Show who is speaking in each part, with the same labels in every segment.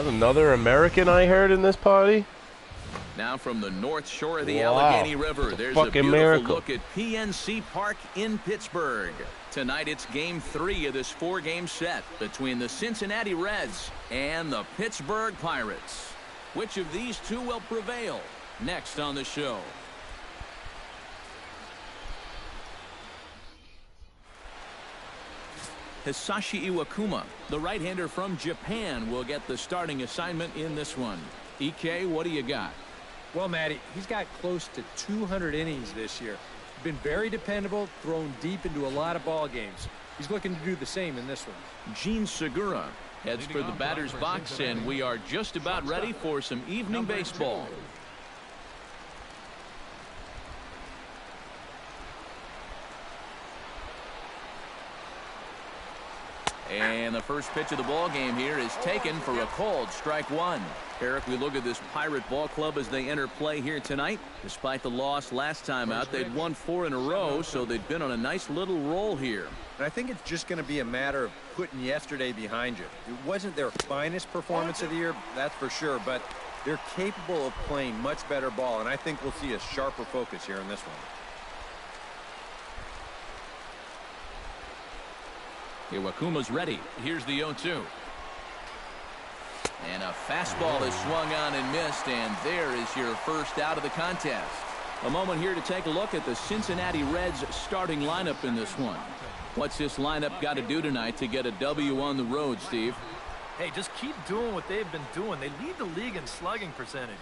Speaker 1: that another American I heard in this party?
Speaker 2: Now from the north shore of the Allegheny River, there's a beautiful look at PNC Park in Pittsburgh. Tonight it's Game 3 of this 4-game set between the Cincinnati Reds and the Pittsburgh Pirates. Which of these two will prevail? Next on the show. Hisashi Iwakuma, the right-hander from Japan, will get the starting assignment in this one. EK, what do you got?
Speaker 3: Well, Matty, he's got close to 200 innings this year. Been very dependable, thrown deep into a lot of ball games. He's looking to do the same in this one.
Speaker 2: Gene Segura heads for the batter's box, and we are just about ready for some evening baseball. And the first pitch of the ball game here is taken for a called strike one. Eric, we look at this Pirate ball club as they enter play here tonight. Despite the loss last time out, they'd won 4 in a row, so they've been on a nice little roll here.
Speaker 4: And I think it's just going to be a matter of putting yesterday behind you. It wasn't their finest performance of the year, that's for sure, but they're capable of playing much better ball, and I think we'll see a sharper focus here in this one.
Speaker 2: Iwakuma's ready. Here's the 0-2. And a fastball is swung on and missed, and there is your first out of the contest. A moment here to take a look at the Cincinnati Reds starting lineup in this one. What's this lineup got to do tonight to get a W on the road, Steve?
Speaker 5: Hey, just keep doing what they've been doing. They lead the league in slugging percentage.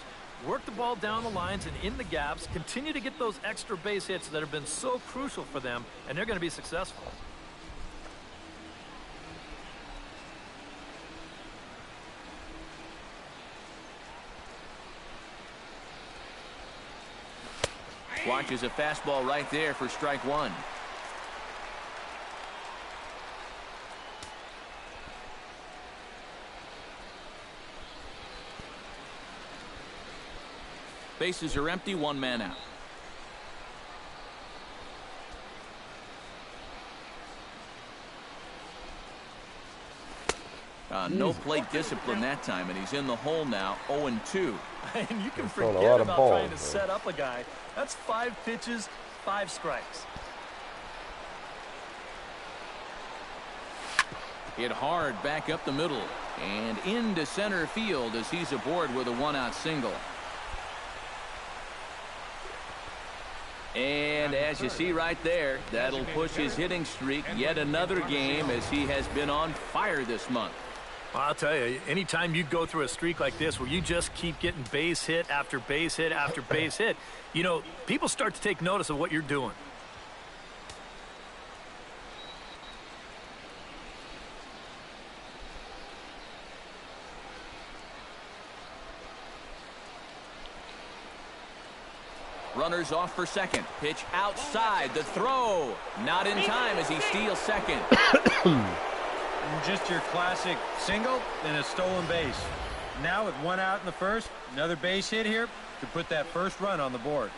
Speaker 5: Work the ball down the lines and in the gaps. Continue to get those extra base hits that have been so crucial for them, and they're going to be successful.
Speaker 2: Watches a fastball right there for strike one. Bases are empty, 1 man out. No plate discipline that time, and he's in the hole now, 0-2.
Speaker 5: And you can forget about trying to set up a guy. That's 5 pitches, 5 strikes.
Speaker 2: Hit hard back up the middle and into center field as he's aboard with a 1-out single. And as you see right there, that'll push his hitting streak yet another game as he has been on fire this month.
Speaker 5: I'll tell you, anytime you go through a streak like this where you just keep getting base hit after base hit after base hit, you know, people start to take notice of what you're doing.
Speaker 2: Runners off for second. Pitch outside. The throw. Not in time as he steals second.
Speaker 4: Just your classic single and a stolen base. Now with 1 out in the first, another base hit here to put that first run on the board.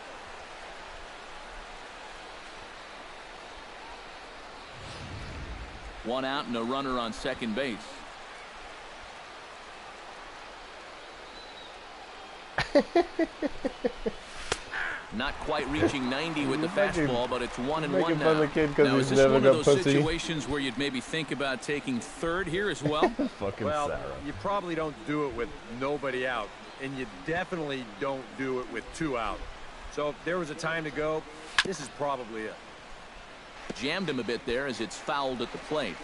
Speaker 2: One out and a runner on second base. Not quite reaching 90 with the fastball, but it's 1-1 now. Now, is this one of those situations where you'd maybe think about taking third here as well?
Speaker 4: Well, you probably don't do it with nobody out, and you definitely don't do it with 2 out. So if there was a time to go, this is probably it.
Speaker 2: Jammed him a bit there as it's fouled at the plate.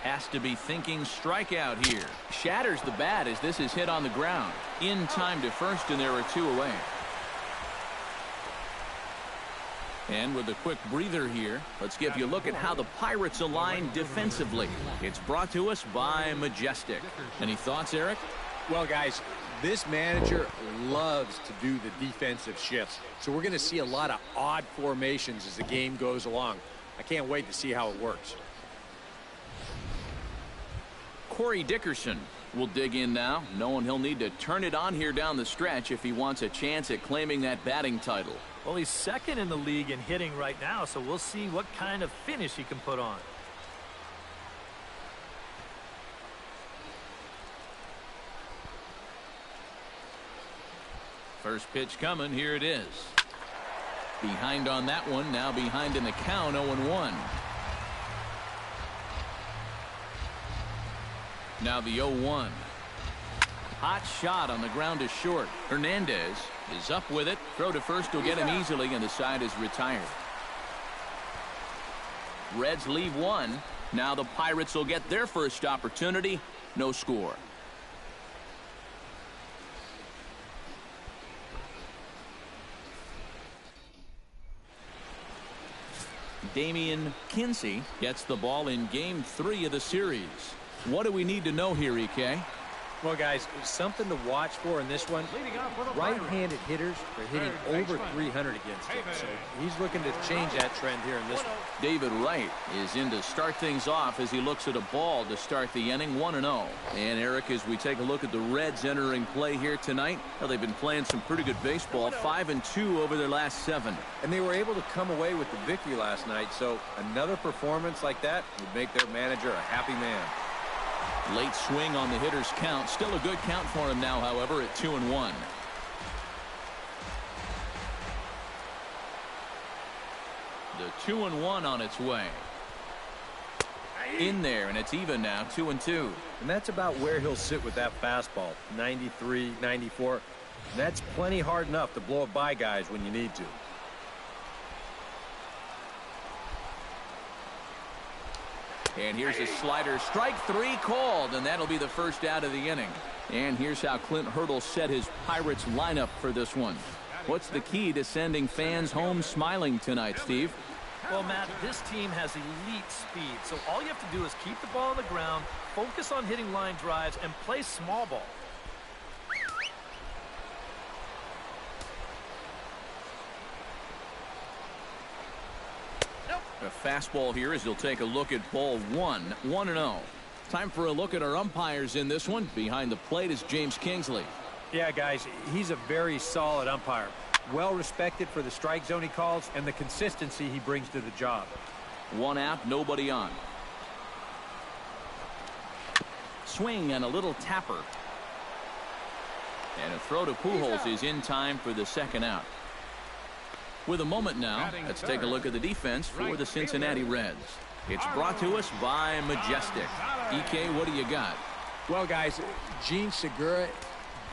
Speaker 2: Has to be thinking strikeout here. Shatters the bat as this is hit on the ground. In time to first, and there are 2 away. And with a quick breather here, let's give you a look at how the Pirates align defensively. It's brought to us by Majestic. Any thoughts, Eric?
Speaker 4: Well, guys, this manager loves to do the defensive shifts. So we're going to see a lot of odd formations as the game goes along. I can't wait to see how it works.
Speaker 2: Corey Dickerson will dig in now, knowing he'll need to turn it on here down the stretch if he wants a chance at claiming that batting title.
Speaker 5: Well, he's second in the league. league in hitting right now, so we'll see what kind of finish he can put on.
Speaker 2: First pitch coming. Here it is. Behind on that one. Now behind in the count. 0-1. Now the 0-1. Hot shot on the ground is short. Hernandez is up with it. Throw to first will get him easily, and the side is retired. Reds leave one. Now the Pirates will get their first opportunity. No score. Damian Kinsey gets the ball in game 3 of the series. What do we need to know here, EK?
Speaker 3: Well, guys, something to watch for in this one. Right-handed hitters are hitting over 300 against him, so he's looking to change that trend here in this one.
Speaker 2: David Wright is in to start things off as he looks at a ball to start the inning. 1-0. And Eric, as we take a look at the Reds entering play here tonight, well, they've been playing some pretty good baseball. 5-2 over their last 7.
Speaker 4: And they were able to come away with the victory last night, so another performance like that would make their manager a happy man.
Speaker 2: Late swing on the hitter's count. Still a good count for him now, however, at 2-1. The 2-1 on its way. In there, and it's even now, 2-2.
Speaker 4: And that's about where he'll sit with that fastball. 93, 94. And that's plenty hard enough to blow it by guys when you need to.
Speaker 2: And here's a slider. Strike 3 called, and that'll be the first out of the inning. And here's how Clint Hurdle set his Pirates lineup for this one. What's the key to sending fans home smiling tonight, Steve?
Speaker 5: Well, Matt, this team has elite speed, so all you have to do is keep the ball on the ground, focus on hitting line drives, and play small ball.
Speaker 2: A fastball here as he'll take a look at ball 1. 1-0. Time for a look at our umpires in this one. Behind the plate is James Kingsley.
Speaker 3: Yeah, guys, he's a very solid umpire. Well respected for the strike zone he calls and the consistency he brings to the job.
Speaker 2: 1 out, nobody on. Swing and a little tapper. And a throw to Pujols is in time for the 2nd out. With a moment now, let's take a look at the defense for the Cincinnati Reds. It's brought to us by Majestic. EK, what do you got?
Speaker 6: Well, guys, Gene Segura,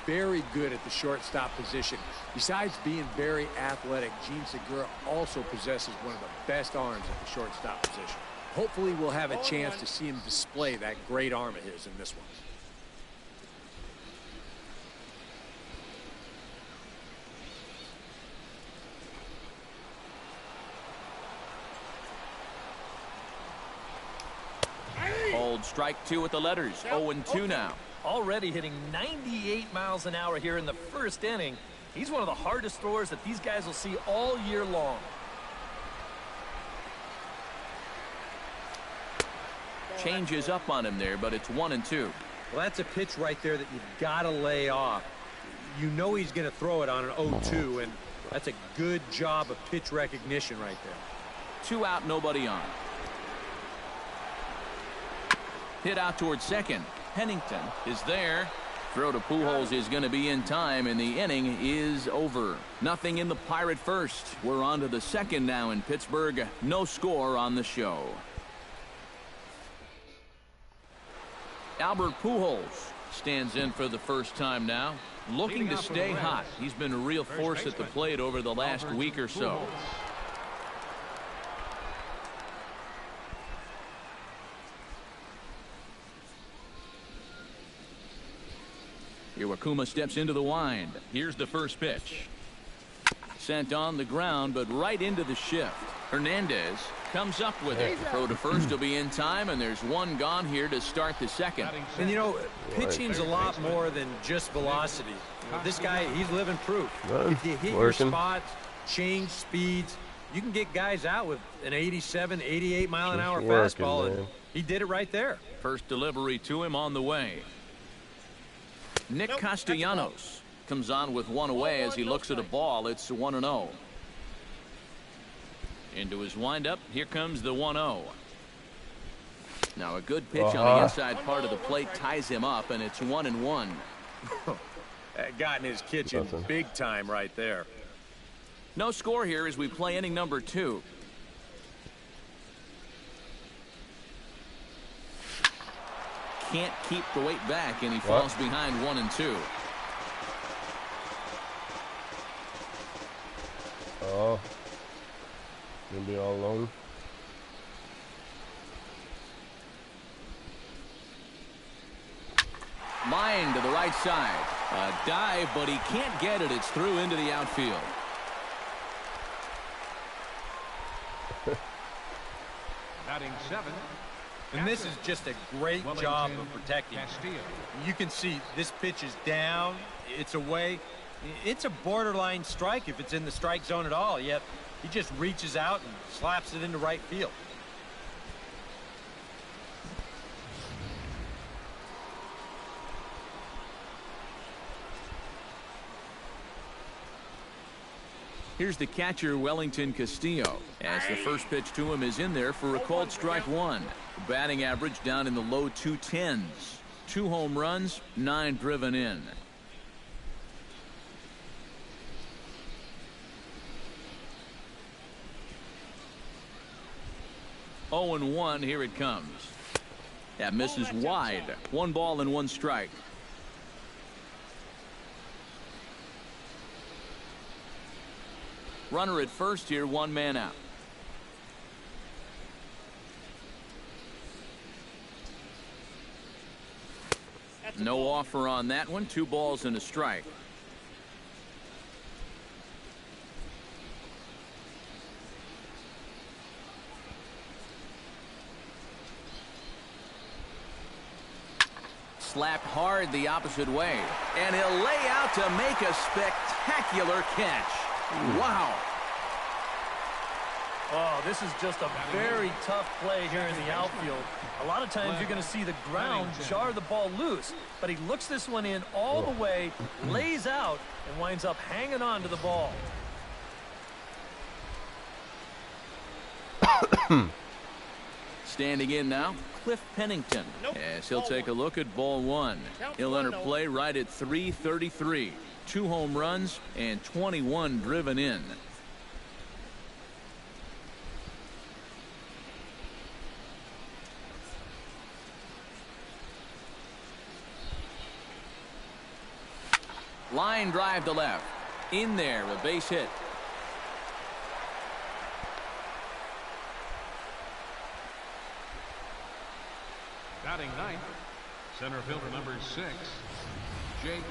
Speaker 6: very good at the shortstop position. Besides being very athletic, Gene Segura also possesses one of the best arms at the shortstop position. Hopefully, we'll have a chance to see him display that great arm of his in this one.
Speaker 2: Called strike 2 with the letters. 0-2 now.
Speaker 5: Already hitting 98 miles an hour here in the first inning. He's one of the hardest throwers that these guys will see all year long.
Speaker 2: Changes up on him there, but it's 1-2.
Speaker 4: Well, that's a pitch right there that you've got to lay off. You know he's going to throw it on an 0-2, and that's a good job of pitch recognition right there.
Speaker 2: 2 out, nobody on. Hit out towards second. Pennington is there. Throw to Pujols is going to be in time, and the inning is over. Nothing in the Pirate first. We're on to the 2nd now in Pittsburgh. No score on the show. Albert Pujols stands in for the first time now. Looking to stay hot. He's been a real force at the plate over the last week or so. Iwakuma steps into the wind. Here's the first pitch. Sent on the ground, but right into the shift. Hernandez comes up with it. Throw to first will be in time, and there's 1 gone here to start the 2nd.
Speaker 4: And, you know, pitching's a lot more than just velocity. This guy, he's living proof. If you hit your spots, change speeds, you can get guys out with an 87, 88 mile an hour fastball, and he did it right there.
Speaker 2: First delivery to him on the way. Nick Castellanos comes on with 1 away as he looks at a ball. It's 1-0. Into his windup. Here comes the 1-0. Now a good pitch on the inside part of the plate ties him up, and it's 1-1.
Speaker 4: Got in his kitchen big time right there.
Speaker 2: No score here as we play inning number 2. Can't keep the weight back, and he falls behind 1-2.
Speaker 1: Oh, gonna be all alone.
Speaker 2: Line to the right side. A dive, but he can't get it. It's through into the outfield.
Speaker 7: Batting 7.
Speaker 4: And this is just a great job of protecting. You can see this pitch is down. It's away. It's a borderline strike if it's in the strike zone at all. Yet he just reaches out and slaps it into right field.
Speaker 2: Here's the catcher, Wellington Castillo, as the first pitch to him is in there for a called strike 1. Batting average down in the low 210s. 2 home runs, 9 driven in. Oh and 1, here it comes. That misses wide. 1 ball and 1 strike. Runner at first here, 1 man out. No offer on that one. 2 balls and a strike. Slapped hard the opposite way, and he'll lay out to make a spectacular catch. Wow.
Speaker 5: Oh, this is just a very tough play here in the outfield. A lot of times you're going to see the ground jar the ball loose, but he looks this one in all the way, lays out, and winds up hanging on to the ball.
Speaker 2: Standing in now, Cliff Pennington, as he'll take a look at ball 1. He'll enter play right at 3:33. 2 home runs and 21 driven in. Line drive to left. In there, a base hit.
Speaker 7: Batting 9th, center fielder number 6, Jake.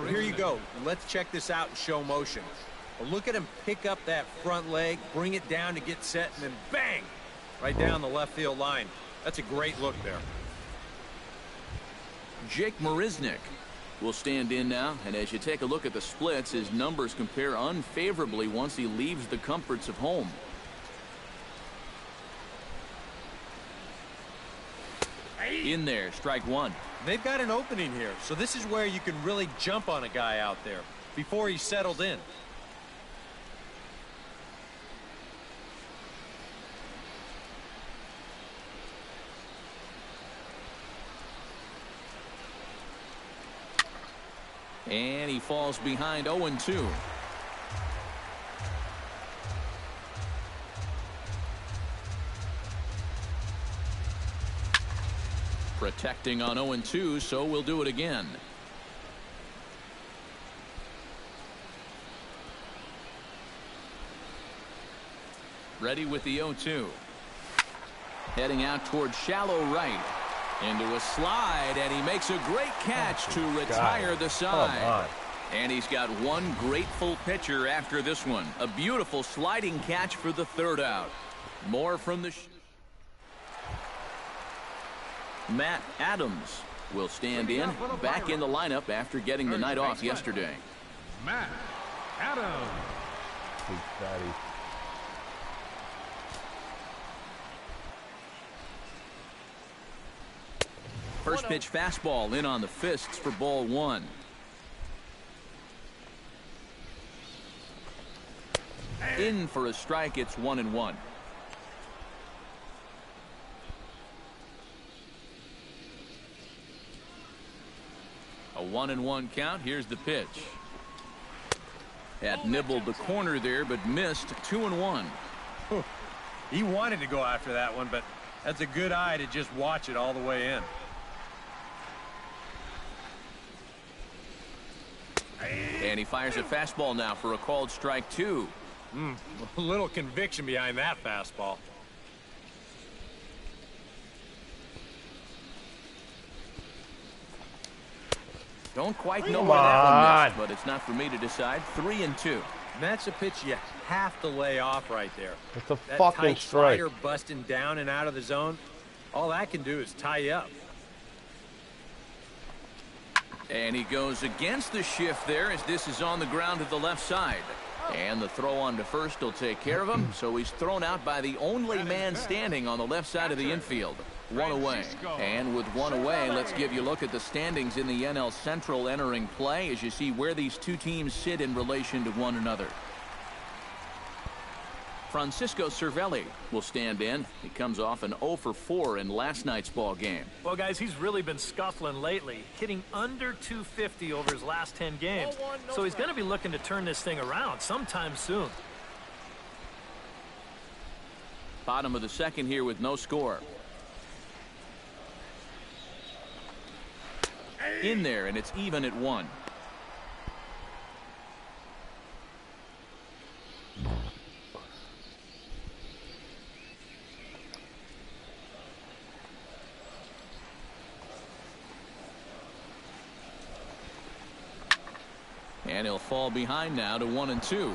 Speaker 4: Here you go. Let's check this out in show motion. Well, look at him pick up that front leg, bring it down to get set, and then bang! Right down the left field line. That's a great look there.
Speaker 2: Jake Marisnick will stand in now, and as you take a look at the splits, his numbers compare unfavorably once he leaves the comforts of home. In there, strike 1.
Speaker 4: They've got an opening here, so this is where you can really jump on a guy out there before he's settled in.
Speaker 2: And he falls behind 0-2. Protecting on 0-2, so we'll do it again. Ready with the 0-2. Heading out towards shallow right. Into a slide, and he makes a great catch to retire the side. And he's got one grateful pitcher after this one. A beautiful sliding catch for the 3rd out. More from the... Matt Adams will stand in, back in the lineup after getting the night off yesterday.
Speaker 7: Matt Adams.
Speaker 1: Big fatty.
Speaker 2: First pitch fastball in on the fists for ball 1. In for a strike. It's 1-1. A 1-1 count. Here's the pitch. Had nibbled the corner there, but missed. 2-1.
Speaker 4: He wanted to go after that one, but that's a good eye to just watch it all the way in.
Speaker 2: And he fires a fastball now for a called strike 2.
Speaker 4: A little conviction behind that fastball.
Speaker 2: Don't quite know where that one missed, but it's not for me to decide. 3-2.
Speaker 4: And that's a pitch you have to lay off right there.
Speaker 1: It's a
Speaker 4: That
Speaker 1: fucking
Speaker 4: tight
Speaker 1: strike.
Speaker 4: slider busting down and out of the zone. All that can do is tie you up.
Speaker 2: And he goes against the shift there as this is on the ground to the left side. And the throw on to first will take care of him. So he's thrown out by the only man standing on the left side of the infield. 1 away. And with 1 away, let's give you a look at the standings in the NL Central entering play as you see where these two teams sit in relation to one another. Francisco Cervelli will stand in. He comes off an 0 for 4 in last night's ball game.
Speaker 5: Well, guys, he's really been scuffling lately, hitting under 250 over his last 10 games. So he's going to be looking to turn this thing around sometime soon.
Speaker 2: Bottom of the second here with no score. In there, and it's even at 1. And he'll fall behind now to 1-2.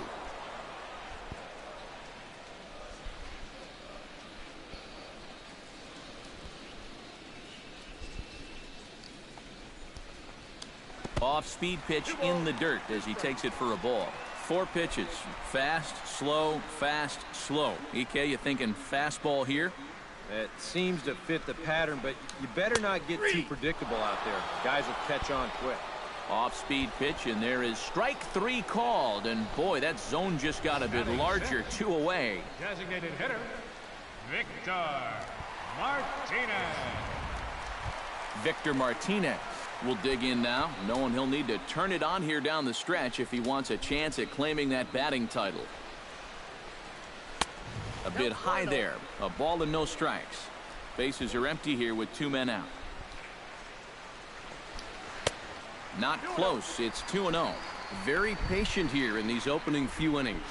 Speaker 2: Off-speed pitch in the dirt as he takes it for a ball. 4 pitches. Fast, slow, fast, slow. EK, you thinking fastball here?
Speaker 4: It seems to fit the pattern, but you better not get too predictable out there. Guys will catch on quick.
Speaker 2: Off-speed pitch, and there is strike 3 called. And boy, that zone just got a bit larger. 2 away.
Speaker 7: Designated hitter, Victor Martinez.
Speaker 2: Victor Martinez will dig in now, knowing he'll need to turn it on here down the stretch if he wants a chance at claiming that batting title. A bit high there. A ball and no strikes. Bases are empty here with 2 men out. Not close. It's 2-0. Very patient here in these opening few innings.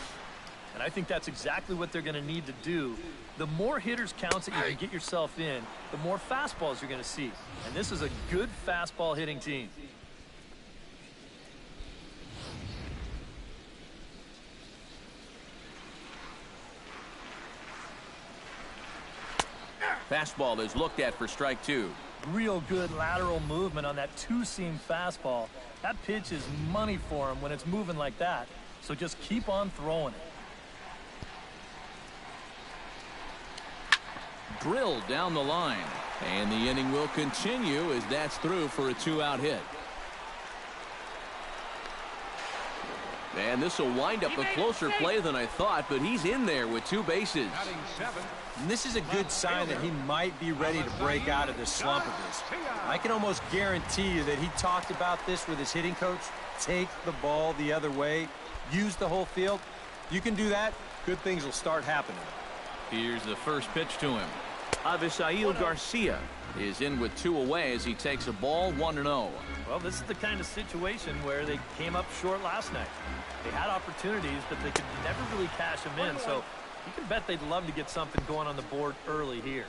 Speaker 5: And I think that's exactly what they're going to need to do. The more hitters counts that you can get yourself in, the more fastballs you're going to see. And this is a good fastball hitting team.
Speaker 2: Fastball is looked at for strike 2.
Speaker 5: Real good lateral movement on that 2-seam fastball. That pitch is money for him when it's moving like that. So just keep on throwing it.
Speaker 2: Drilled down the line. And the inning will continue as that's through for a 2-out hit. And this will wind up a closer play than I thought, but he's in there with 2 bases.
Speaker 4: And this is a good sign that he might be ready to break out of this slump of his. I can almost guarantee you that he talked about this with his hitting coach. Take the ball the other way. Use the whole field. You can do that, good things will start happening.
Speaker 2: Here's the first pitch to him. Avisail Garcia is in with 2 away as he takes a ball 1-0.
Speaker 5: Well, this is the kind of situation where they came up short last night. They had opportunities, but they could never really cash them in. So you can bet they'd love to get something going on the board early here.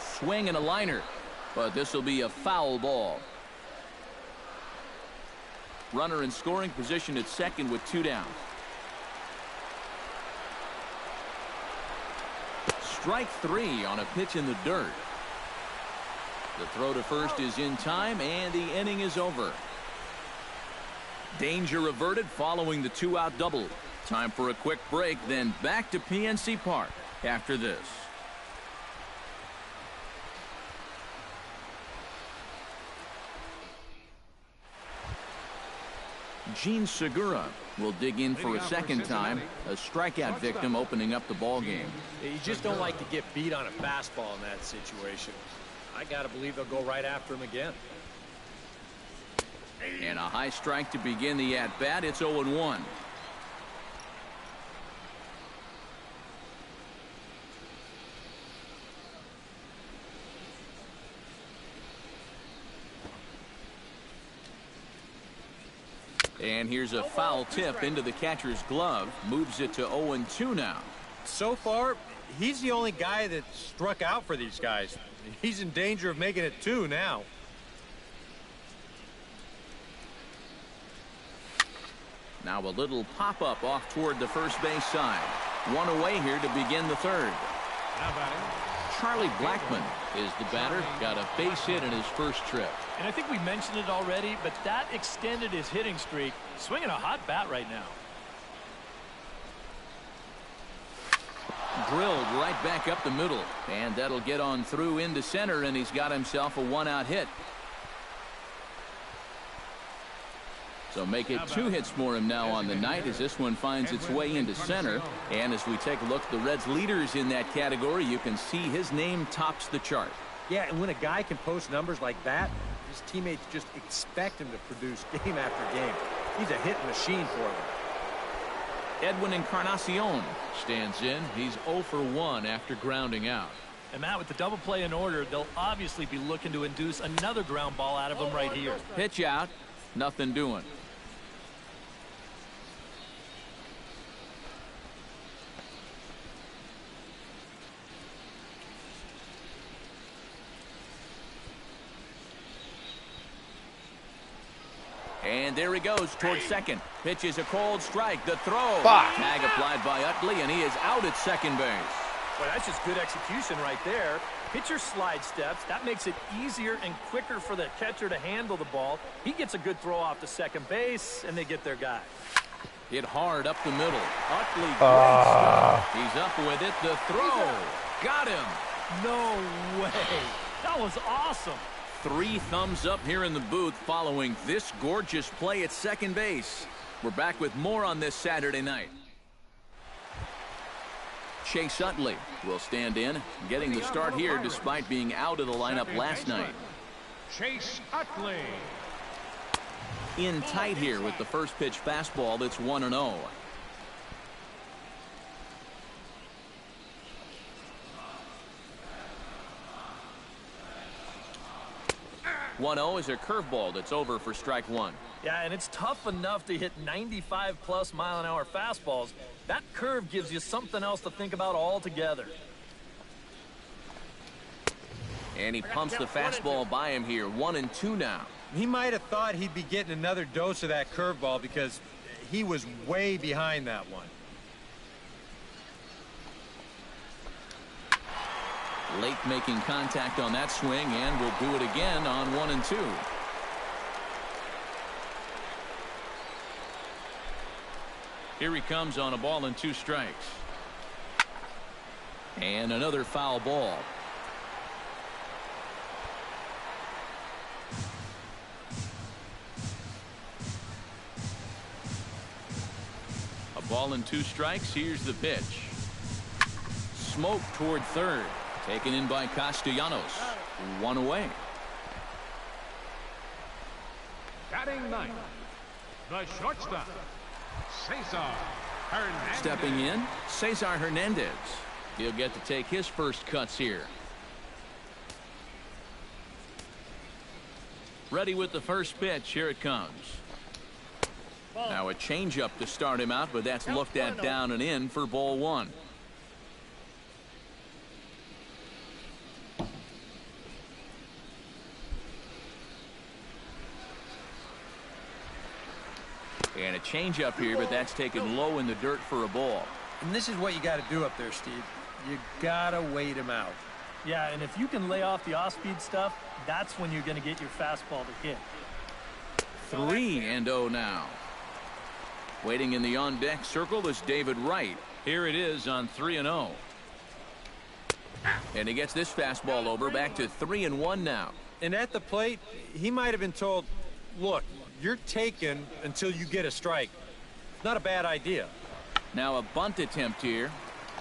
Speaker 2: Swing and a liner, but this will be a foul ball. Runner in scoring position at second with 2 down. Strike 3 on a pitch in the dirt. The throw to first is in time, and the inning is over. Danger averted following the 2-out double. Time for a quick break, then back to PNC Park after this. Gene Segura will dig in for a second time. A strikeout victim opening up the ball game.
Speaker 3: You just don't like to get beat on a fastball in that situation. I got to believe they'll go right after him again.
Speaker 2: And a high strike to begin the at-bat. It's 0-1. And here's a foul tip into the catcher's glove. Moves it to 0-2 now.
Speaker 4: So far, he's the only guy that struck out for these guys. He's in danger of making it 2 now.
Speaker 2: Now a little pop-up off toward the first base side. One away here to begin the third. Charlie Blackmon is the batter. Got a base hit in his first trip.
Speaker 5: And I think we mentioned it already, but that extended his hitting streak. Swinging a hot bat right now.
Speaker 2: Drilled right back up the middle. And that'll get on through into center, and he's got himself a one-out hit. So make it 2 hits for him now on the night as this one finds its way into center. And as we take a look at the Reds leaders in that category, you can see his name tops the chart.
Speaker 4: Yeah, and when a guy can post numbers like that, his teammates just expect him to produce game after game. He's a hit machine for them.
Speaker 2: Edwin Encarnacion stands in. He's 0 for 1 after grounding out.
Speaker 5: And Matt, with the double play in order, they'll obviously be looking to induce another ground ball out of him right here.
Speaker 2: Pitch out. Nothing doing. And there he goes towards second. Pitch is a cold strike. The throw. Tag applied by Utley, and he is out at second base.
Speaker 5: Well, that's just good execution right there. Pitcher slide steps. That makes it easier and quicker for the catcher to handle the ball. He gets a good throw off to second base, and they get their guy.
Speaker 2: Hit hard up the middle. Utley, great stuff. He's up with it. The throw. Got him.
Speaker 5: No way. That was awesome.
Speaker 2: 3 thumbs up here in the booth following this gorgeous play at second base. We're back with more on this Saturday night. Chase Utley will stand in, getting the start here despite being out of the lineup last night.
Speaker 7: Chase Utley.
Speaker 2: In tight here with the first pitch fastball that's 1-0. 1-0 is a curveball that's over for strike 1.
Speaker 5: Yeah, and it's tough enough to hit 95+ mile-an-hour fastballs. That curve gives you something else to think about altogether.
Speaker 2: And he pumps the fastball by him here. 1-2 now.
Speaker 4: He might have thought he'd be getting another dose of that curveball because he was way behind that one.
Speaker 2: Late making contact on that swing, and will do it again on 1-2. Here he comes on a ball and 2 strikes. And another foul ball. A ball and 2 strikes. Here's the pitch. Smoke toward third. Taken in by Castellanos. 1 away.
Speaker 7: Batting 9th, the shortstop, Cesar Hernandez.
Speaker 2: Stepping in, Cesar Hernandez. He'll get to take his first cuts here. Ready with the first pitch. Here it comes. Now a changeup to start him out, but that's looked at down and in for ball 1. And a changeup here, but that's taken low in the dirt for a ball.
Speaker 4: And this is what you got to do up there, Steve. You got to wait him out.
Speaker 5: Yeah, and if you can lay off the off-speed stuff, that's when you're going to get your fastball to hit.
Speaker 2: 3-0 now. Waiting in the on-deck circle is David Wright. Here it is on 3-0. And he gets this fastball over, back to 3-1 now.
Speaker 4: And at the plate, he might have been told, Look, you're taken until you get a strike. Not a bad idea.
Speaker 2: Now a bunt attempt here.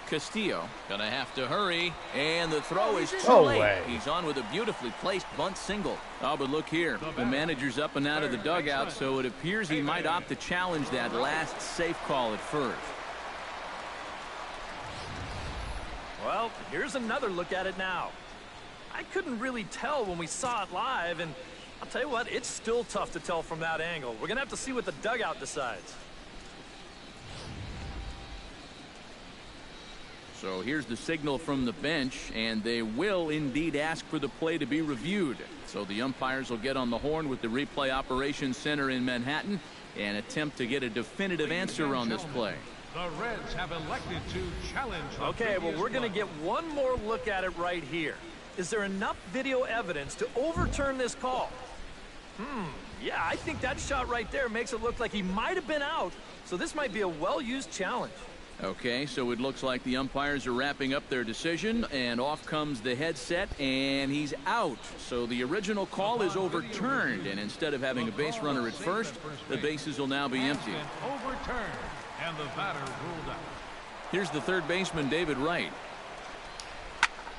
Speaker 2: Castillo gonna have to hurry, and the throw is too
Speaker 1: No
Speaker 2: late.
Speaker 1: way.
Speaker 2: He's on with a beautifully placed bunt single. Oh, but look here. The manager's up and out of the dugout, so it appears he might opt to challenge that last safe call at first.
Speaker 5: Well, here's another look at it now. I couldn't really tell when we saw it live, and I'll tell you what, it's still tough to tell from that angle. We're going to have to see what the dugout decides.
Speaker 2: So here's the signal from the bench, and they will indeed ask for the play to be reviewed. So the umpires will get on the horn with the replay operations center in Manhattan and attempt to get a definitive answer on this play.
Speaker 7: The Reds have elected to challenge.
Speaker 5: Okay, well, we're going to get one more look at it right here. Is there enough video evidence to overturn this call? Yeah, I think that shot right there makes it look like he might have been out. So this might be a well-used challenge.
Speaker 2: Okay, so it looks like the umpires are wrapping up their decision, and off comes the headset, and he's out. So the original call is overturned, and instead of having a base runner at first, the bases will now be empty.
Speaker 7: Overturned, and the batter ruled out.
Speaker 2: Here's the third baseman, David Wright.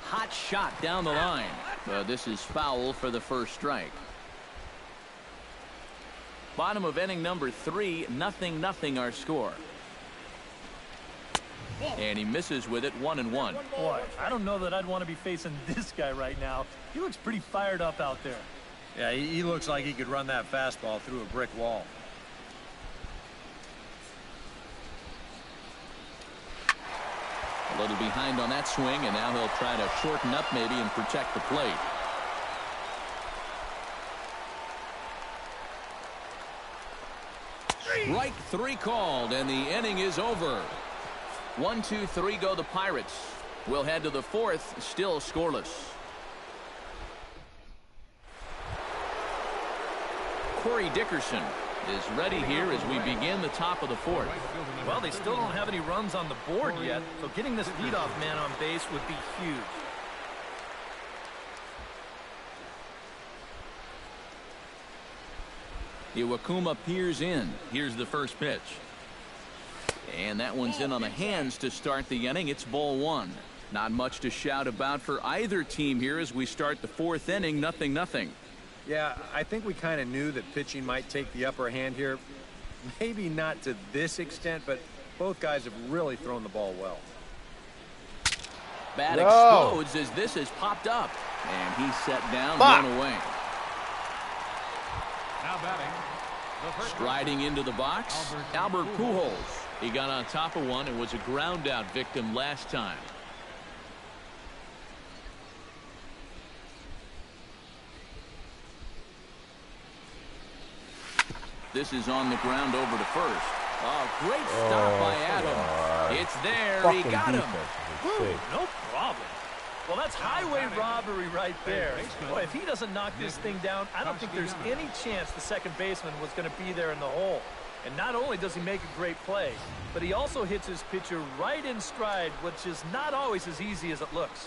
Speaker 2: Hot shot down the line. This is foul for the first strike. Bottom of inning number 3, 0-0 our score. And he misses with it, 1-1.
Speaker 5: Boy, I don't know that I'd want to be facing this guy right now. He looks pretty fired up out there.
Speaker 4: Yeah, he looks like he could run that fastball through a brick wall.
Speaker 2: A little behind on that swing, and now he'll try to shorten up maybe and protect the plate. Strike 3 called, and the inning is over. 1, 2, 3 go the Pirates. We'll head to the 4th, still scoreless. Corey Dickerson is ready here as we begin the top of the 4th.
Speaker 5: Well, they still don't have any runs on the board yet, so getting this leadoff man on base would be huge.
Speaker 2: Iwakuma peers in. Here's the first pitch. And that one's in on the hands to start the inning. It's ball 1. Not much to shout about for either team here as we start the 4th inning, 0-0.
Speaker 4: Yeah, I think we kind of knew that pitching might take the upper hand here. Maybe not to this extent, but both guys have really thrown the ball well.
Speaker 2: Bat explodes as this has popped up. And he's set down, one away.
Speaker 7: Now batting.
Speaker 2: Striding into the box, Albert Pujols. He got on top of one and was a ground out victim last time. This is on the ground over to first. Oh, great stop by Adam. It's there. He got him.
Speaker 5: No problem. Well, that's highway robbery right there. Boy, if he doesn't knock this thing down, I don't think there's any chance the second baseman was going to be there in the hole. And not only does he make a great play, but he also hits his pitcher right in stride, which is not always as easy as it looks.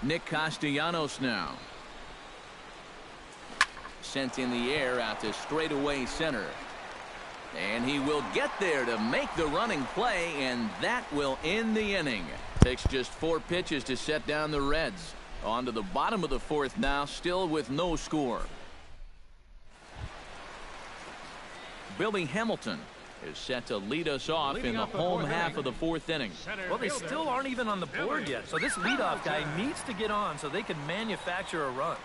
Speaker 2: Nick Castellanos now. Sent in the air out to straightaway center. And he will get there to make the running play, and that will end the inning. Takes just 4 pitches to set down the Reds. On to the bottom of the 4th now, still with no score. Billy Hamilton is set to lead us off in the home half of the 4th inning.
Speaker 5: Well, they still aren't even on the board yet, so this leadoff guy needs to get on so they can manufacture a run.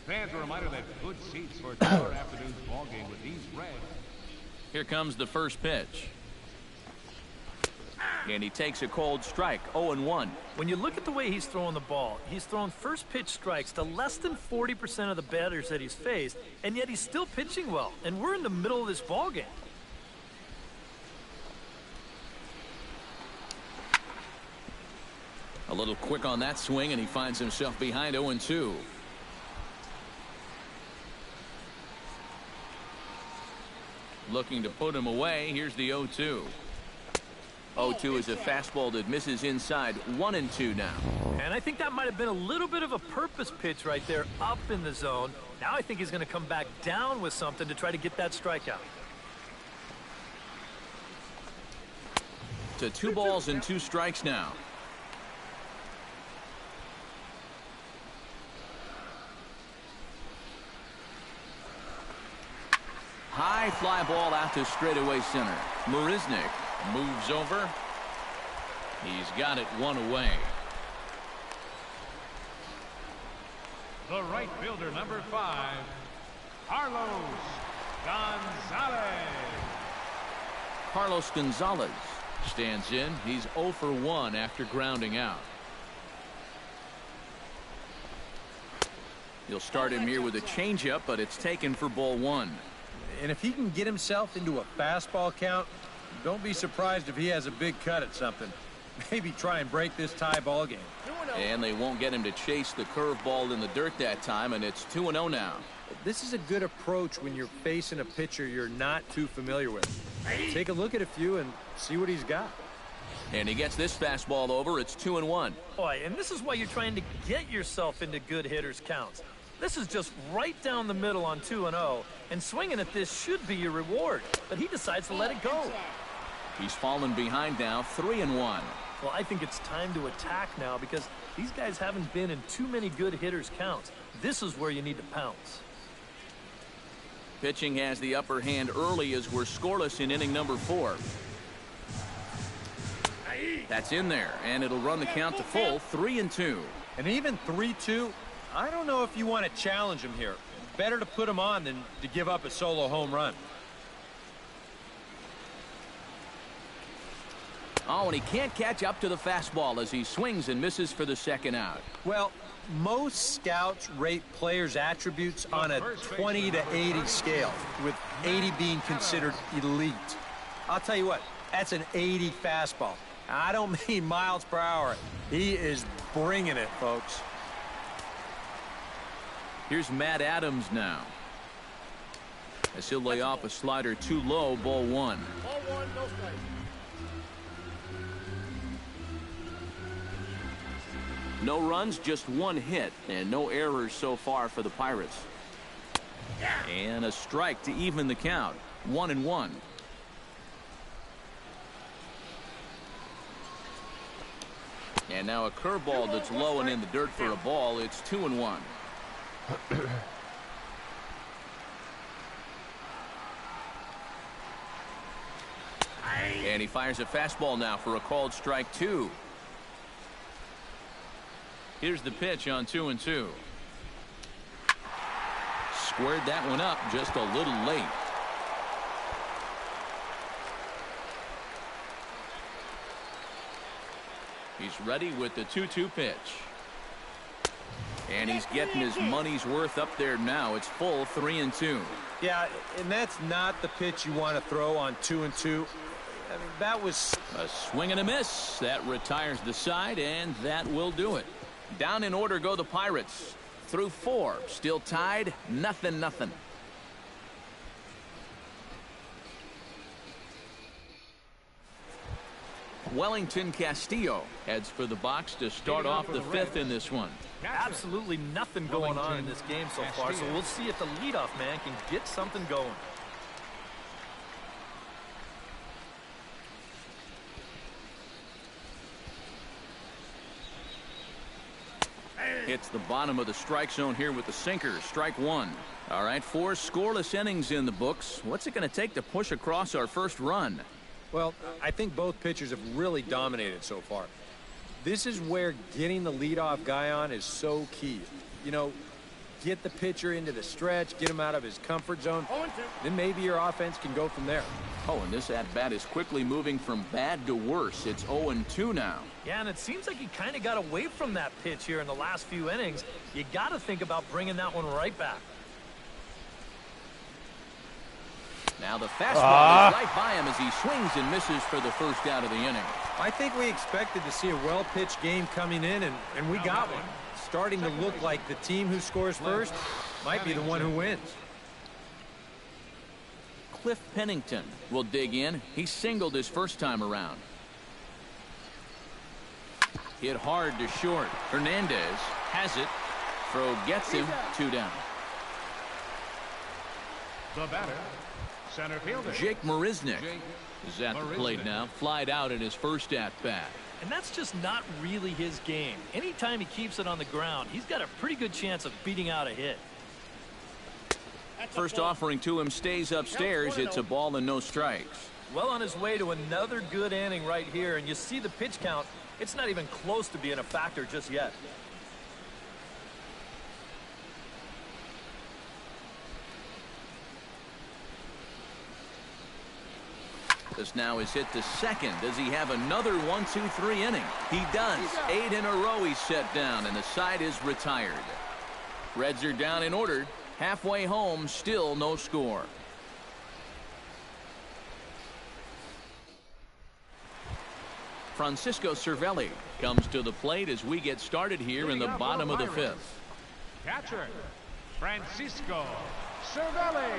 Speaker 7: Fans, a reminder that good seats for tomorrow afternoon's ball game with these Reds.
Speaker 2: Here comes the first pitch. And he takes a cold strike, 0-1.
Speaker 5: When you look at the way he's throwing the ball, he's thrown first pitch strikes to less than 40% of the batters that he's faced, and yet he's still pitching well. And we're in the middle of this ball game.
Speaker 2: A little quick on that swing, and he finds himself behind 0-2. Looking to put him away. Here's the 0-2. 0-2 is a fastball that misses inside. 1-2 now.
Speaker 5: And I think that might have been a little bit of a purpose pitch right there up in the zone. Now I think he's going to come back down with something to try to get that strikeout.
Speaker 2: To 2 balls and 2 strikes now. High fly ball out to straightaway center. Marisnick moves over. He's got it 1 away.
Speaker 7: The right fielder, number 5, Carlos Gonzalez.
Speaker 2: Carlos Gonzalez stands in. He's 0 for 1 after grounding out. He'll start him here with a changeup, but it's taken for ball 1.
Speaker 4: And if he can get himself into a fastball count, don't be surprised if he has a big cut at something. Maybe try and break this tie ball game.
Speaker 2: And they won't get him to chase the curveball in the dirt that time, and it's 2-0 now.
Speaker 4: This is a good approach when you're facing a pitcher you're not too familiar with. Take a look at a few and see what he's got.
Speaker 2: And he gets this fastball over. It's 2-1.
Speaker 5: Boy, and this is why you're trying to get yourself into good hitters' counts. This is just right down the middle on 2-0, and swinging at this should be your reward, but he decides to let it go.
Speaker 2: He's fallen behind now, 3-1.
Speaker 5: Well, I think it's time to attack now because these guys haven't been in too many good hitters' counts. This is where you need to pounce.
Speaker 2: Pitching has the upper hand early as we're scoreless in inning number 4. That's in there, and it'll run the count to full, 3-2.
Speaker 4: And even 3-2, I don't know if you want to challenge him here. Better to put him on than to give up a solo home run.
Speaker 2: Oh, and he can't catch up to the fastball as he swings and misses for the second out.
Speaker 4: Well, most scouts rate players' attributes on a 20 to 80 scale, with 80 being considered elite. I'll tell you what, that's an 80 fastball. I don't mean miles per hour. He is bringing it, folks.
Speaker 2: Here's Matt Adams now. As he'll lay off a slider too low, ball 1.
Speaker 8: Ball 1, no strike.
Speaker 2: No runs, just 1 hit, and no errors so far for the Pirates. And a strike to even the count, 1-1. And now a curveball that's low and in the dirt for a ball. It's 2-1. And he fires a fastball now for a called strike 2. Here's the pitch on 2-2. Squared that one up just a little late. He's ready with the 2-2 pitch. And he's getting his money's worth up there now. It's full, 3-2.
Speaker 4: Yeah, and that's not the pitch you want to throw on 2-2. I mean, that was
Speaker 2: a swing and a miss. That retires the side, and that will do it. Down in order go the Pirates. Through 4, still tied, 0-0. Wellington Castillo heads for the box to start off the 5th in this one.
Speaker 5: Absolutely nothing going on in this game so far, so we'll see if the leadoff man can get something going.
Speaker 2: Hits the bottom of the strike zone here with the sinker. Strike 1. All right, 4 scoreless innings in the books. What's it going to take to push across our first run?
Speaker 4: Well, I think both pitchers have really dominated so far. This is where getting the leadoff guy on is so key. You know, get the pitcher into the stretch, get him out of his comfort zone. Then maybe your offense can go from there.
Speaker 2: Oh, and this at-bat is quickly moving from bad to worse. It's 0-2 now.
Speaker 5: Yeah, and it seems like he kind of got away from that pitch here in the last few innings. You got to think about bringing that one right back.
Speaker 2: Now the fastball is right by him as he swings and misses for the first out of the inning.
Speaker 4: I think we expected to see a well-pitched game coming in, and we got one. Starting to look like the team who scores first might be the one who wins.
Speaker 2: Cliff Pennington will dig in. He singled his first time around. Hit hard to short. Hernandez has it. Throw gets him. 2 down.
Speaker 7: The batter, center fielder
Speaker 2: Jake Marisnick is at the plate now. Flied out in his first at-bat.
Speaker 5: And that's just not really his game. Anytime he keeps it on the ground, he's got a pretty good chance of beating out a hit.
Speaker 2: First offering to him stays upstairs. It's a ball and no strikes.
Speaker 5: Well on his way to another good inning right here, and you see the pitch count. It's not even close to being a factor just yet.
Speaker 2: This now is hit to second. Does he have another 1-2-3 inning? He does. 8 in a row he's set down, and the side is retired. Reds are down in order. Halfway home, still no score. Francisco Cervelli comes to the plate as we get started here in the bottom of the 5th.
Speaker 7: catcher Francisco Cervelli.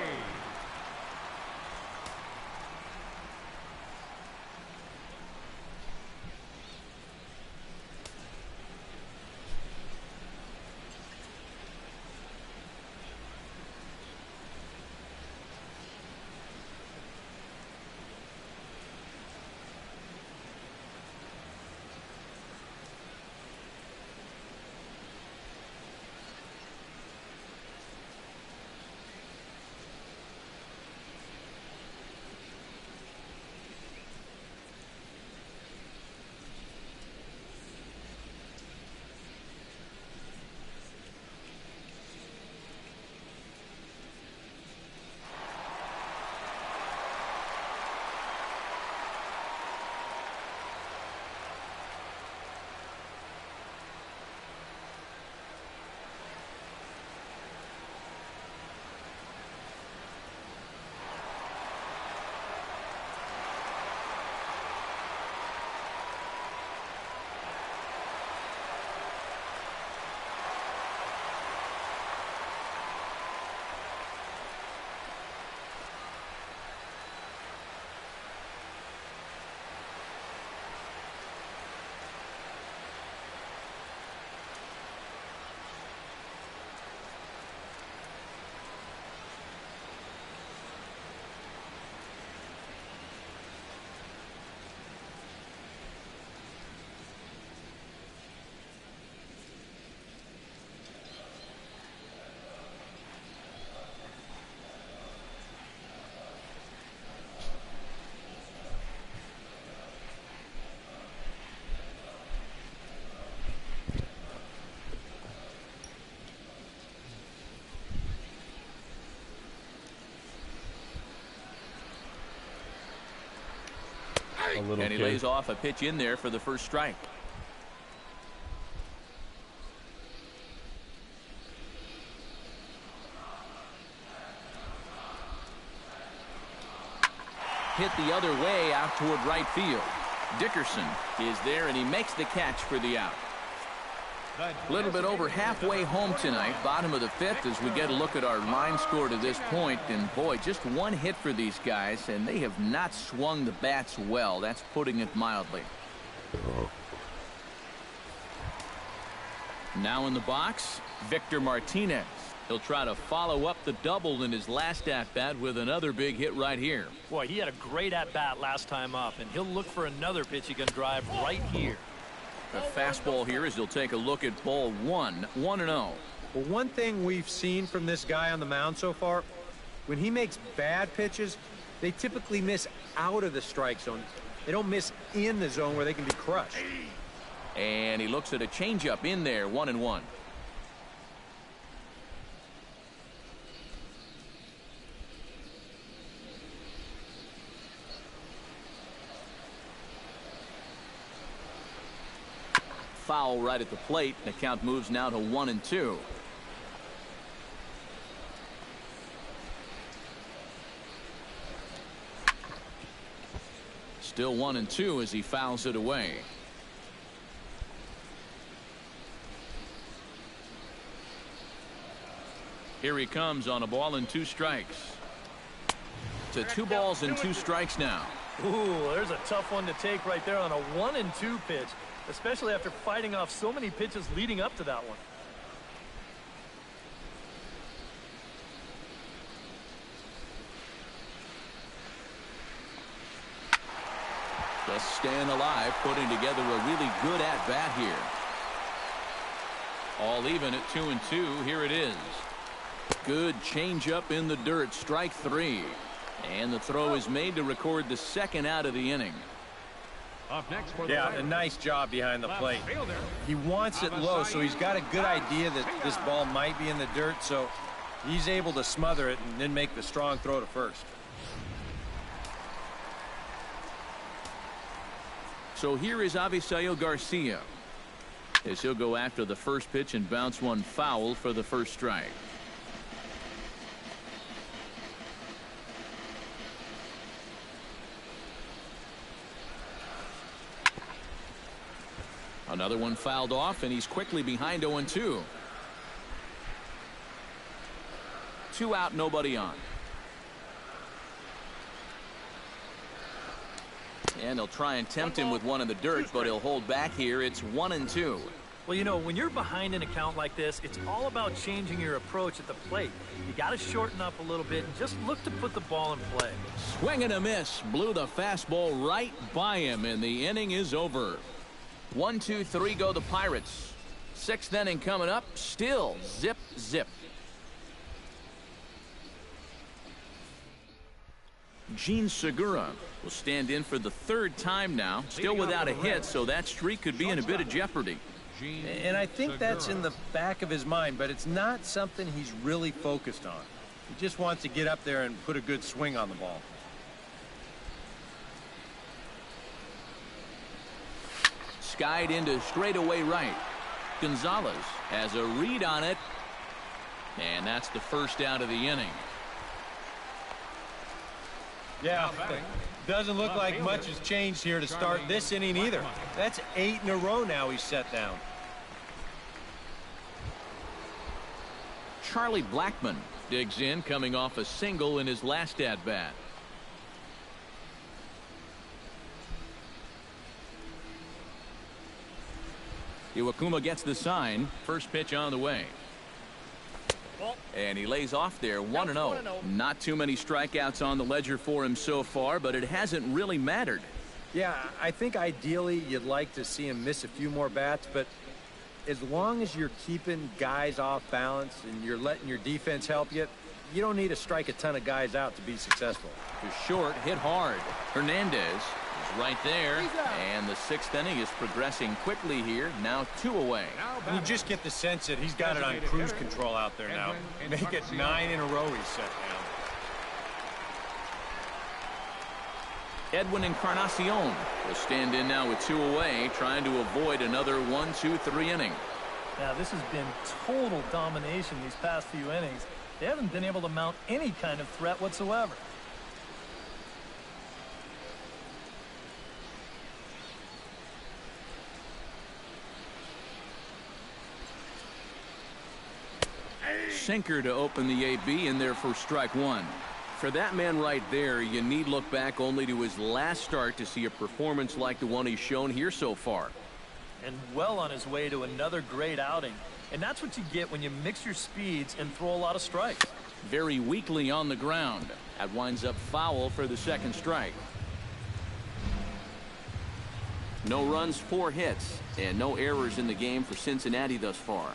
Speaker 2: And he lays off a pitch in there for the first strike. Hit the other way out toward right field. Dickerson is there, and he makes the catch for the out. A little bit over halfway home tonight, bottom of the 5th, as we get a look at our line score to this point. And boy, just one hit for these guys, and they have not swung the bats well. That's putting it mildly. Now in the box, Victor Martinez. He'll try to follow up the double in his last at-bat with another big hit right here.
Speaker 5: Boy, he had a great at-bat last time up, and he'll look for another pitch he can drive right here.
Speaker 2: A fastball here as he'll take a look at ball 1, 1-0.
Speaker 4: Well, one thing we've seen from this guy on the mound so far, when he makes bad pitches, they typically miss out of the strike zone. They don't miss in the zone where they can be crushed.
Speaker 2: And he looks at a changeup in there, 1-1. foul right at the plate. The count moves now to 1-2. Still 1-2 as he fouls it away. Here he comes on a ball and 2 strikes. To 2 balls and 2 strikes now.
Speaker 5: Ooh, there's a tough one to take right there on a 1-2 pitch, especially after fighting off so many pitches leading up to that one.
Speaker 2: Just staying alive, putting together a really good at-bat here. All even at 2-2. Here it is. Good changeup in the dirt. Strike 3. And the throw is made to record the second out of the inning.
Speaker 7: Up next for
Speaker 4: Yeah, a nice job behind the plate. He wants it low, so he's got a good idea that this ball might be in the dirt, so he's able to smother it and then make the strong throw to first.
Speaker 2: So here is Avisail Garcia, as he'll go after the first pitch and bounce one foul for the first strike. Another one fouled off, and he's quickly behind 0-2. 2 out, nobody on. And they'll try and tempt him with one in the dirt, but he'll hold back here. It's 1-2.
Speaker 5: Well, you know, when you're behind an account like this, it's all about changing your approach at the plate. You got to shorten up a little bit and just look to put the ball in play.
Speaker 2: Swing and a miss. Blew the fastball right by him, and the inning is over. 1, 2, 3 go the Pirates. 6th inning coming up. Still zip, zip. Gene Segura will stand in for the 3rd time now. Still without a hit, so that streak could be in a bit of jeopardy.
Speaker 4: And I think that's in the back of his mind, but it's not something he's really focused on. He just wants to get up there and put a good swing on the ball.
Speaker 2: Skied into straightaway right. Gonzalez has a read on it, and that's the first out of the inning.
Speaker 4: Yeah, doesn't look like much has changed here to start this inning either. That's 8 in a row now he's set down.
Speaker 2: Charlie Blackmon digs in, coming off a single in his last at-bat. Iwakuma gets the sign. First pitch on the way. And he lays off there, 1-0. Not too many strikeouts on the ledger for him so far, but it hasn't really mattered.
Speaker 4: Yeah, I think ideally you'd like to see him miss a few more bats, but as long as you're keeping guys off balance and you're letting your defense help you, you don't need to strike a ton of guys out to be successful.
Speaker 2: Just short, hit hard. Hernandez is right there, and the 6th inning is progressing quickly here. Now 2 away.
Speaker 4: You just get the sense that he's got it on cruise control out there now. Make it 9 in a row he's set down.
Speaker 2: Edwin Encarnacion will stand in now with 2 away, trying to avoid another 1, 2, 3 inning.
Speaker 5: Now, this has been total domination these past few innings. They haven't been able to mount any kind of threat whatsoever.
Speaker 2: Sinker to open the AB in there for strike 1. For that man right there, you need look back only to his last start to see a performance like the one he's shown here so far.
Speaker 5: And well on his way to another great outing. And that's what you get when you mix your speeds and throw a lot of strikes.
Speaker 2: Very weakly on the ground. That winds up foul for the 2nd strike. No runs, 4 hits, and no errors in the game for Cincinnati thus far.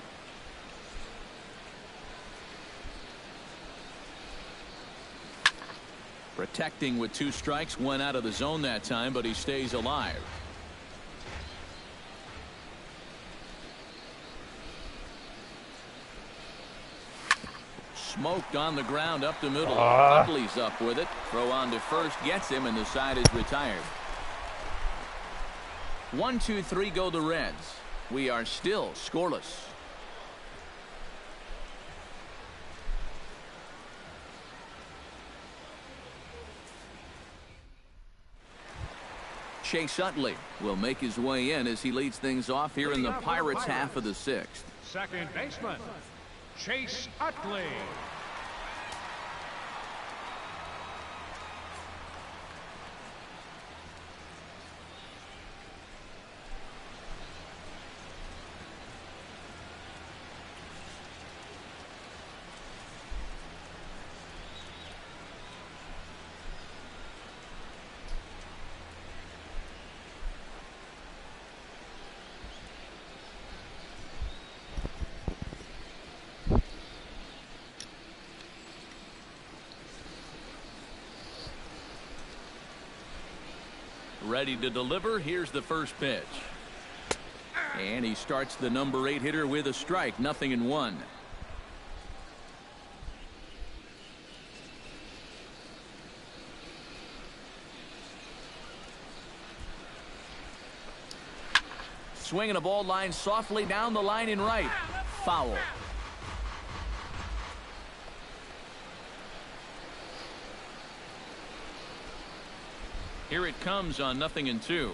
Speaker 2: Protecting with 2 strikes, went out of the zone that time, but he stays alive. Smoked on the ground up the middle. Utley's up with it. Throw on to first, gets him, and the side is retired. 1, 2, 3 go the Reds. We are still scoreless. Chase Utley will make his way in as he leads things off here in the Pirates' half of the sixth.
Speaker 7: Second baseman, Chase Utley.
Speaker 2: Ready to deliver. Here's the first pitch. And he starts the number 8 hitter with a strike. 0-1. Swinging a ball line softly down the line in right. Foul. Here it comes on 0-2.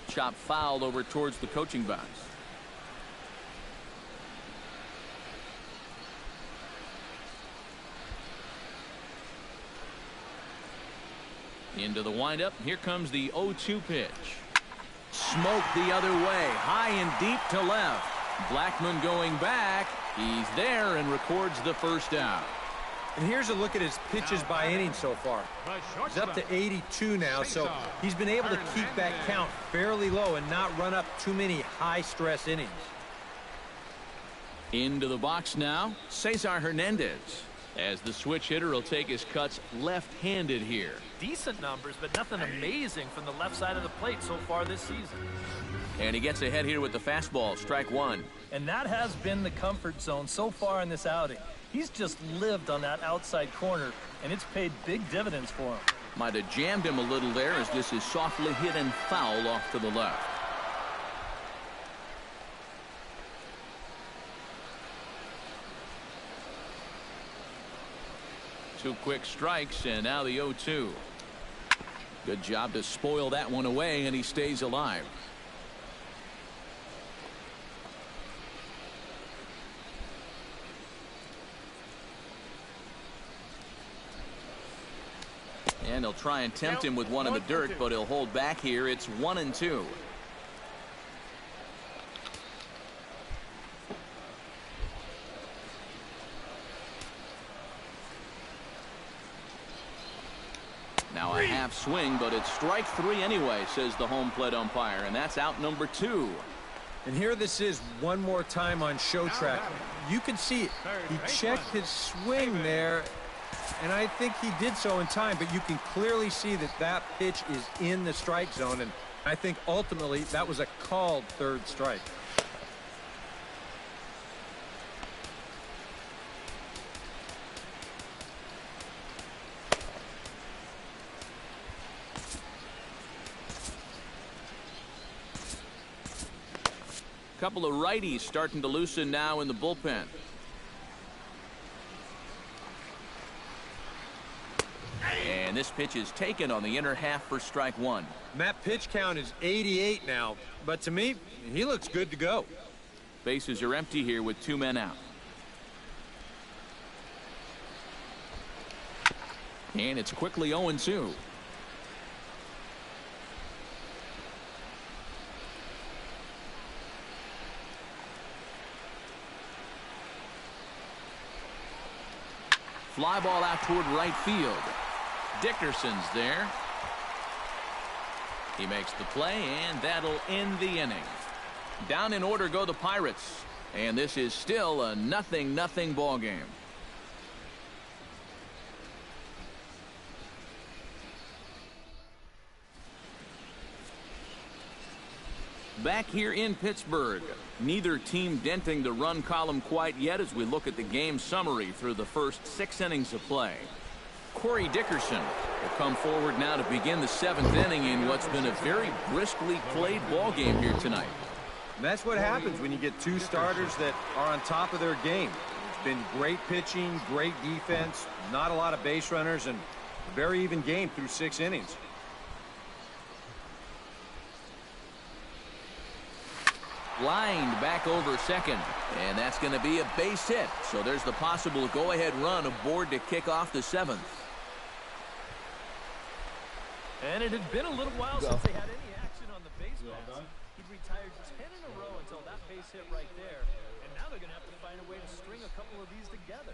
Speaker 2: Chop foul over towards the coaching box. Into the windup. Here comes the 0-2 pitch. Smoke the other way. High and deep to left. Blackmon going back. He's there and records the first out.
Speaker 4: And here's a look at his pitches by inning so far. He's up to 82 now, so he's been able to keep that count fairly low and not run up too many high-stress innings.
Speaker 2: Into the box now, Cesar Hernandez, as the switch hitter will take his cuts left-handed here.
Speaker 5: Decent numbers, but nothing amazing from the left side of the plate so far this season.
Speaker 2: And he gets ahead here with the fastball, strike one.
Speaker 5: And that has been the comfort zone so far in this outing. He's just lived on that outside corner, and it's paid big dividends for him.
Speaker 2: Might have jammed him a little there as this is softly hit and foul off to the left. Two quick strikes, and now the 0-2. Good job to spoil that one away, and he stays alive. And he'll try and tempt him with one in the dirt, but he'll hold back here. It's 1-2. Now a half swing, but it's strike three anyway, says the home plate umpire, and that's out number 2.
Speaker 4: And here this is one more time on show track. You can see it. He checked his swing there, and I think he did so in time, but you can clearly see that that pitch is in the strike zone, and I think ultimately that was a called third strike.
Speaker 2: Couple of righties starting to loosen now in the bullpen. And this pitch is taken on the inner half for strike one.
Speaker 4: And that pitch count is 88 now, but to me, he looks good to go.
Speaker 2: Bases are empty here with 2 men out. And it's quickly 0-2. Fly ball out toward right field. Dickerson's there. He makes the play, and that'll end the inning. Down in order go the Pirates, and this is still a 0-0 ball game. Back here in Pittsburgh, neither team denting the run column quite yet as we look at the game summary through the first 6 innings of play. Corey Dickerson We'll come forward now to begin the 7th inning in what's been a very briskly played ball game here tonight.
Speaker 4: And that's what happens when you get two starters that are on top of their game. It's been great pitching, great defense, not a lot of base runners, and a very even game through 6 innings.
Speaker 2: Lined back over second, and that's going to be a base hit. So there's the possible go-ahead run aboard to kick off the 7th.
Speaker 5: And it had been a little while since they had any action on the base paths. He'd retired 10 in a row until that base hit right there. And now they're going to have to find a way to string a couple of these together.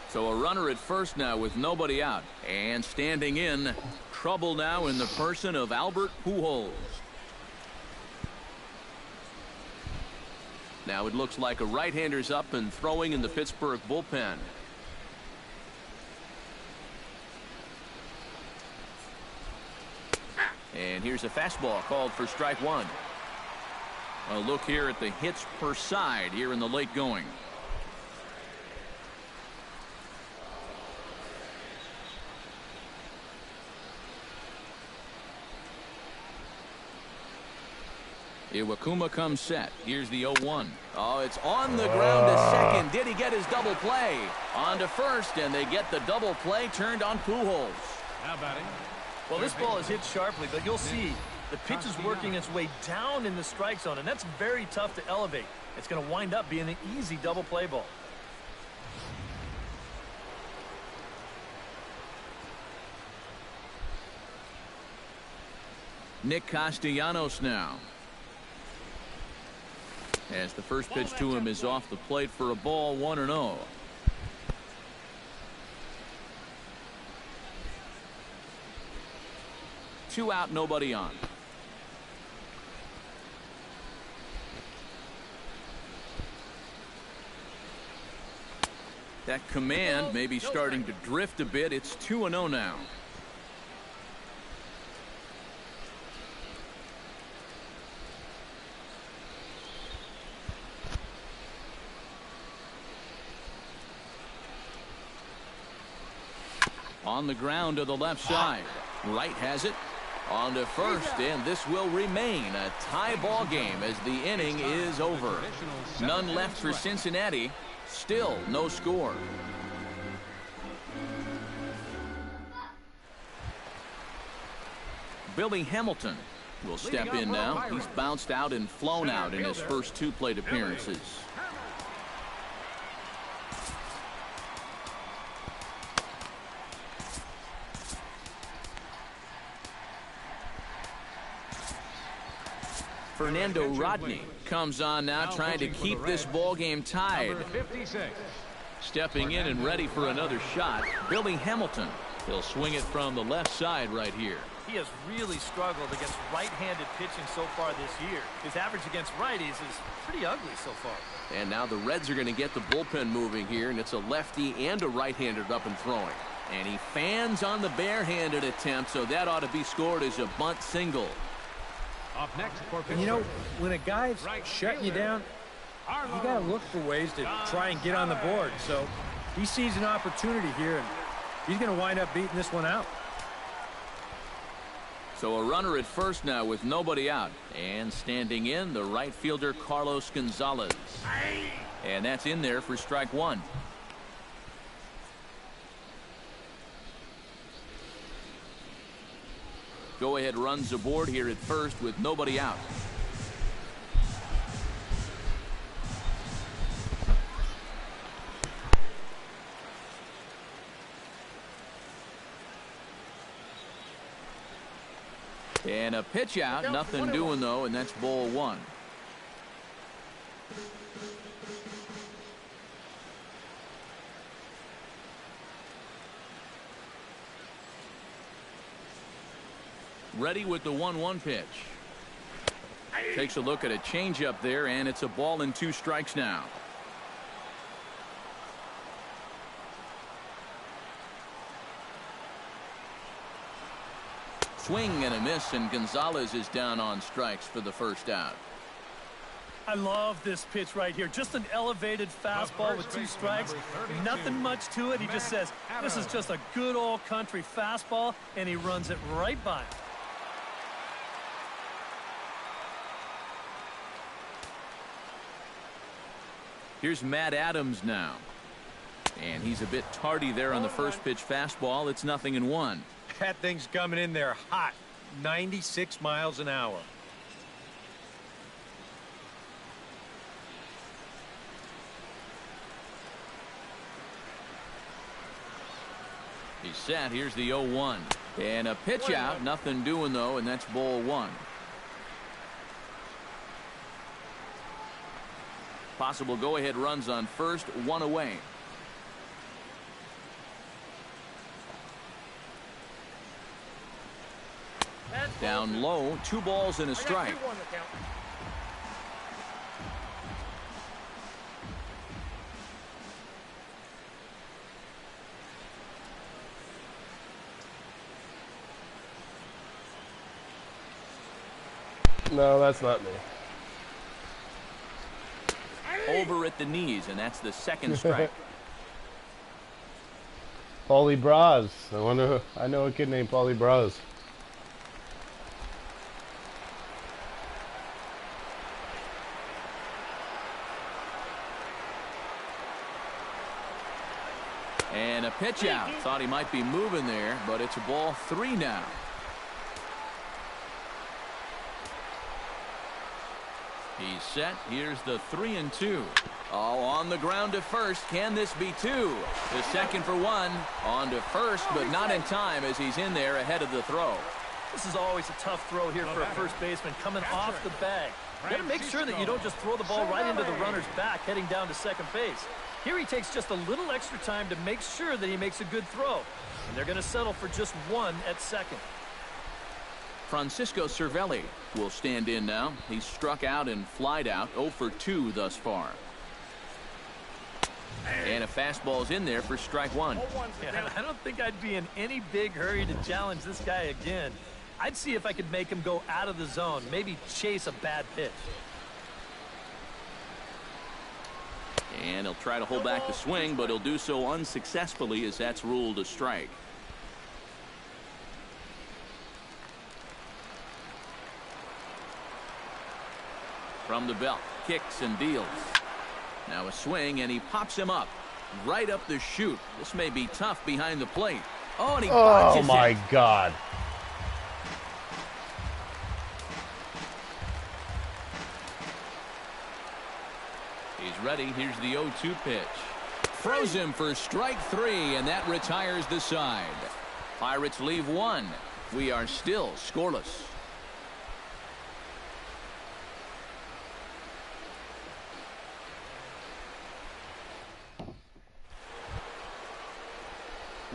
Speaker 2: So a runner at first now with nobody out. And standing in, trouble now in the person of Albert Pujols. Now it looks like a right-hander's up and throwing in the Pittsburgh bullpen. And here's a fastball called for strike one. A look here at the hits per side here in the late going. Iwakuma comes set. Here's the 0-1. Oh, it's on the ground to second. Did he get his double play? On to first, and they get the double play turned on Pujols.
Speaker 7: Now batting.
Speaker 5: Well, this ball is hit sharply, but you'll see the pitch is working its way down in the strike zone, and that's very tough to elevate. It's going to wind up being an easy double play ball.
Speaker 2: Nick Castellanos now. As the first pitch to him is off the plate for a ball, 1-0. Two out, nobody on. That command may be starting to drift a bit. It's 2-0 now. On the ground to the left side. Wright has it. On to first, and this will remain a tie ball game as the inning is over. None left for Cincinnati. Still no score. Billy Hamilton will step in now. He's bounced out and flown out in his first 2 plate appearances. Fernando Rodney comes on now, trying to keep this ball game tied. Stepping in and ready for another shot, Billy Hamilton. He'll swing it from the left side right here.
Speaker 5: He has really struggled against right-handed pitching so far this year. His average against righties is pretty ugly so far.
Speaker 2: And now the Reds are going to get the bullpen moving here, and it's a lefty and a right-handed up and throwing. And he fans on the barehanded attempt, so that ought to be scored as a bunt single.
Speaker 7: Up next for
Speaker 3: And you know, when a guy's shutting you down, you got to look for ways to try and get on the board. So he sees an opportunity here, and he's going to wind up beating this one out.
Speaker 2: So a runner at first now with nobody out. And standing in, the right fielder Carlos Gonzalez. And that's in there for strike one. Go ahead runs aboard here at first with nobody out. And a pitch out, nothing doing though, and that's ball one. Ready with the 1-1 pitch. Takes a look at a changeup there, and it's a ball and 2 strikes now. Swing and a miss, and Gonzalez is down on strikes for the first out.
Speaker 5: I love this pitch right here. Just an elevated fastball with 2 strikes. Nothing much to it. He just says, this is just a good old country fastball, and he runs it right by him.
Speaker 2: Here's Matt Adams now. And he's a bit tardy there on the first pitch fastball. It's 0-1.
Speaker 4: That thing's coming in there hot. 96 miles an hour.
Speaker 2: He's set. Here's the 0-1. And a pitch out. Nothing doing though, and that's ball one. Possible go-ahead runs on first, 1 away. Down low, 2 balls and a strike.
Speaker 1: No, that's not me.
Speaker 2: Over at the knees, and that's the second strike.
Speaker 1: Paulie Braz. I know a kid named Paulie Braz.
Speaker 2: And a pitch out. Thought he might be moving there, but it's a ball 3 now. He's set. Here's the 3-2. Oh, on the ground to first. Can this be 2? The second for 1. On to first, but not in time as he's in there ahead of the throw.
Speaker 5: This is always a tough throw here for a first baseman coming off the bag. You got to make sure that you don't just throw the ball right into the runner's back heading down to second base. Here he takes just a little extra time to make sure that he makes a good throw. And they're going to settle for just 1 at second.
Speaker 2: Francisco Cervelli will stand in now. He's struck out and flied out, 0 for 2 thus far. And a fastball's in there for strike 1.
Speaker 5: Yeah, I don't think I'd be in any big hurry to challenge this guy again. I'd see if I could make him go out of the zone, maybe chase a bad pitch.
Speaker 2: And he'll try to hold back the swing, but he'll do so unsuccessfully as that's ruled a strike. From the belt, kicks and deals. Now a swing, and he pops him up. Right up the chute. This may be tough behind the plate. Oh, and he botches
Speaker 1: Oh, my
Speaker 2: it.
Speaker 1: God.
Speaker 2: He's ready. Here's the 0-2 pitch. Throws him for strike 3, and that retires the side. Pirates leave 1. We are still scoreless.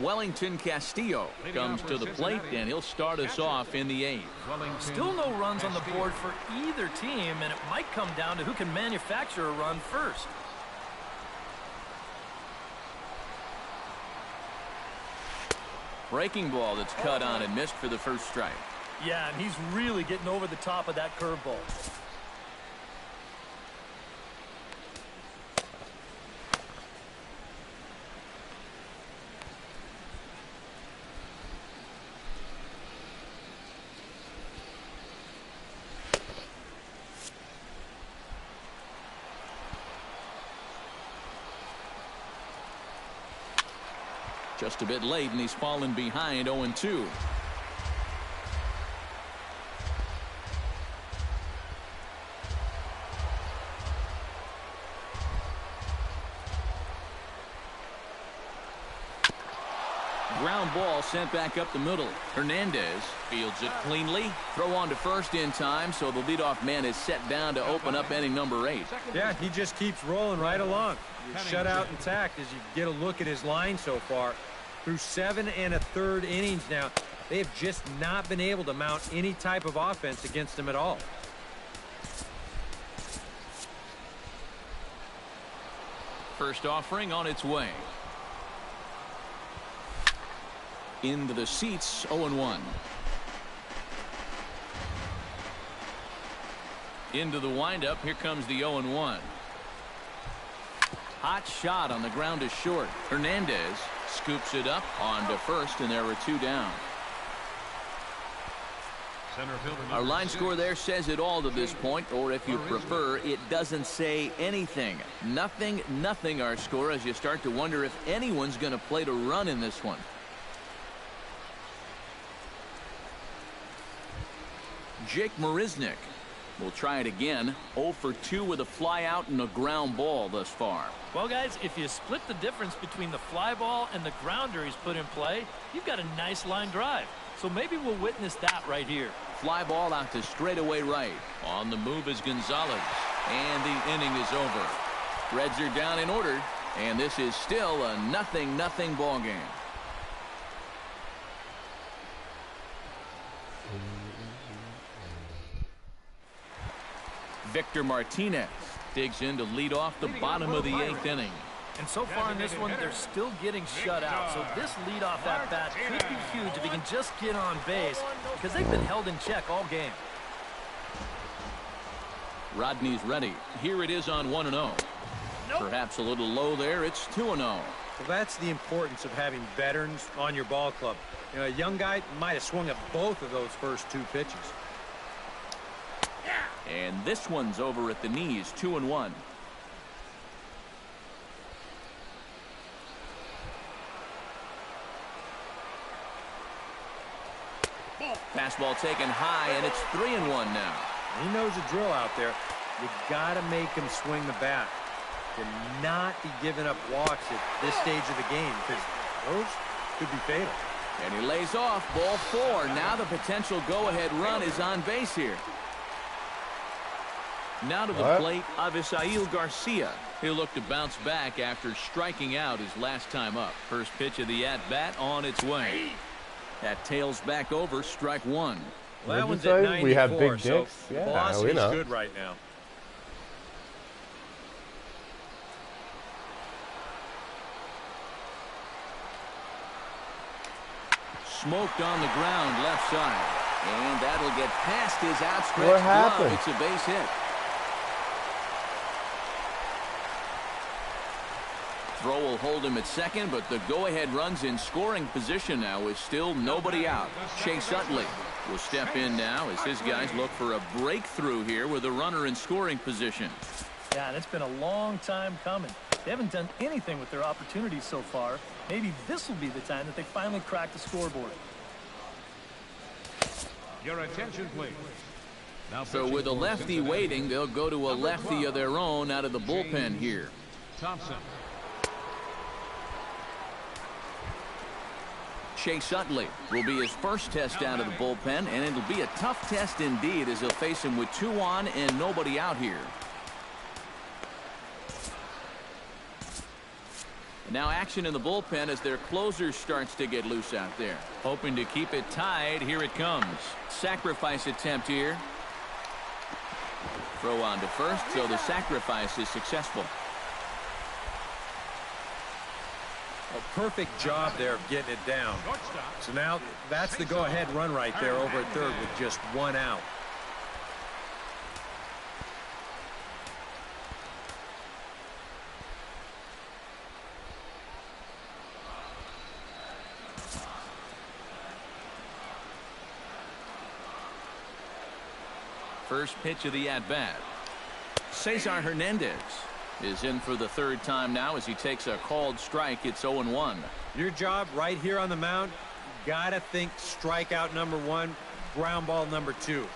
Speaker 2: Wellington Castillo comes to the plate, and he'll start us off in the 8th.
Speaker 5: Still no runs on the board for either team, and it might come down to who can manufacture a run first.
Speaker 2: Breaking ball that's cut on and missed for the first strike.
Speaker 5: Yeah, and he's really getting over the top of that curveball.
Speaker 2: Just a bit late, and he's fallen behind 0-2. Ground ball sent back up the middle. Hernandez fields it cleanly. Throw on to first in time, so the leadoff man is set down to open up inning number 8.
Speaker 4: Yeah, he just keeps rolling right along. Shut out intact as you get a look at his line so far. Through 7 1/3 innings now, they have just not been able to mount any type of offense against him at all.
Speaker 2: First offering on its way. Into the seats, 0-1. Into the windup, here comes the 0-1. Hot shot on the ground is short. Hernandez scoops it up on to first, and there are 2 down. Our line score there says it all to this point, or if you prefer, it doesn't say anything. Nothing our score, as you start to wonder if anyone's going to play to run in this one. Jake Marisnick will try it again. 0 for 2 with a fly out and a ground ball thus far.
Speaker 5: Well, guys, if you split the difference between the fly ball and the grounder he's put in play, you've got a nice line drive. So maybe we'll witness that right here.
Speaker 2: Fly ball out to straightaway right. On the move is Gonzalez. And the inning is over. Reds are down in order. And this is still a 0-0 ball game. Victor Martinez digs in to lead off the bottom of the 8th inning.
Speaker 5: And so far in this one, they're still getting shut out. So this leadoff at bat could be huge if he can just get on base, because they've been held in check all game.
Speaker 2: Rodney's ready. Here it is on 1-0. Perhaps a little low there. It's 2-0.
Speaker 4: Well, that's the importance of having veterans on your ball club. You know, a young guy might have swung at both of those first 2 pitches.
Speaker 2: And this one's over at the knees, 2-1. Fastball taken high, and it's 3-1 now.
Speaker 4: He knows the drill out there. You got to make him swing the bat. To not be giving up walks at this stage of the game, because those could be fatal.
Speaker 2: And he lays off, ball 4. Now the potential go-ahead run is on base here. Now to the plate, Avisail Garcia. He'll look to bounce back after striking out his last time up. First pitch of the at-bat on its way. That tails back over, strike 1.
Speaker 4: Well, that one's at 94,
Speaker 1: we have big dicks.
Speaker 4: So
Speaker 1: yeah,
Speaker 4: velocity's good right now.
Speaker 2: Smoked on the ground, left side. And that'll get past his outstretched
Speaker 1: What happened?
Speaker 2: glove. It's a base hit. Throw will hold him at second, but the go-ahead run's in scoring position now with still nobody out. Chase Utley will step in now as his guys look for a breakthrough here with a runner in scoring position.
Speaker 5: Yeah, and it's been a long time coming. They haven't done anything with their opportunities so far. Maybe this will be the time that they finally crack the scoreboard.
Speaker 7: Your attention, please. Now
Speaker 2: So with a lefty waiting, they'll go to a lefty of their own out of the bullpen here.
Speaker 7: Thompson.
Speaker 2: Chase Utley will be his first test out of the bullpen, and it'll be a tough test indeed as he'll face him with 2 on and nobody out here. Now action in the bullpen as their closer starts to get loose out there. Hoping to keep it tied. Here it comes. Sacrifice attempt here. Throw on to first, so the sacrifice is successful.
Speaker 4: A perfect job there of getting it down. So now that's the go-ahead run right there over at third with just 1 out.
Speaker 2: First pitch of the at-bat. Cesar Hernandez is in for the third time now as he takes a called strike. It's 0-1.
Speaker 4: Your job right here on the mound, you got to think strikeout number 1, ground ball number 2. You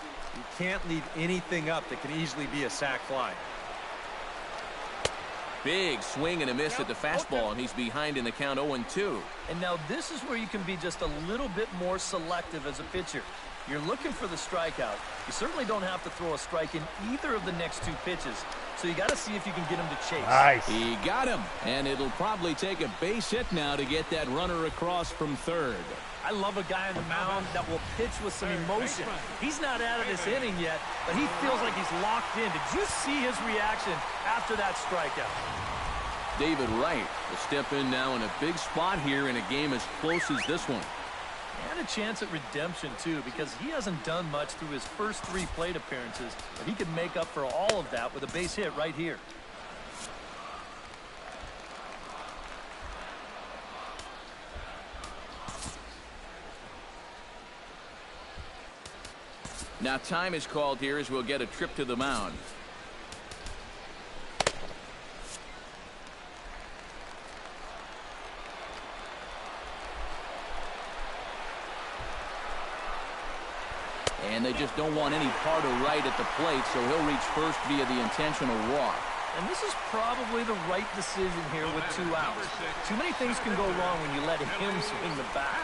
Speaker 4: can't leave anything up that can easily be a sac fly.
Speaker 2: Big swing and a miss at the fastball, and he's behind in the count 0-2.
Speaker 5: And now this is where you can be just a little bit more selective as a pitcher. You're looking for the strikeout. You certainly don't have to throw a strike in either of the next 2 pitches. So you got to see if you can get him to chase.
Speaker 1: Nice.
Speaker 2: He got him, and it'll probably take a base hit now to get that runner across from third.
Speaker 5: I love a guy on the mound that will pitch with some emotion. He's not out of this inning yet, but he feels like he's locked in. Did you see his reaction after that strikeout?
Speaker 2: David Wright will step in now in a big spot here in a game as close as this one.
Speaker 5: And a chance at redemption, too, because he hasn't done much through his first 3 plate appearances, but he could make up for all of that with a base hit right here.
Speaker 2: Now time is called here as we'll get a trip to the mound. And they just don't want any part of Wright at the plate, so he'll reach first via the intentional walk.
Speaker 5: And this is probably the right decision here with 2 outs. Too many things can go wrong when you let him swing the bat.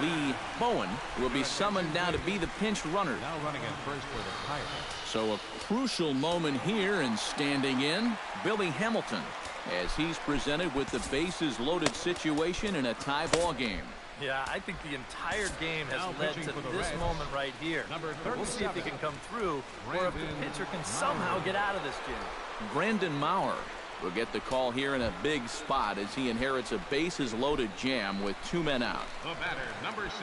Speaker 2: Lee Bowen will be summoned now to be the pinch runner.
Speaker 7: Now running at first with a tire.
Speaker 2: So a crucial moment here, and standing in, Billy Hamilton, as he's presented with the bases loaded situation in a tie ball game.
Speaker 5: Yeah, I think the entire game has led to this moment right here. We'll see if he can come through, or if the pitcher can somehow get out of this jam.
Speaker 2: Brandon Maurer will get the call here in a big spot as he inherits a bases loaded jam with 2 men out.
Speaker 7: The batter, number 6,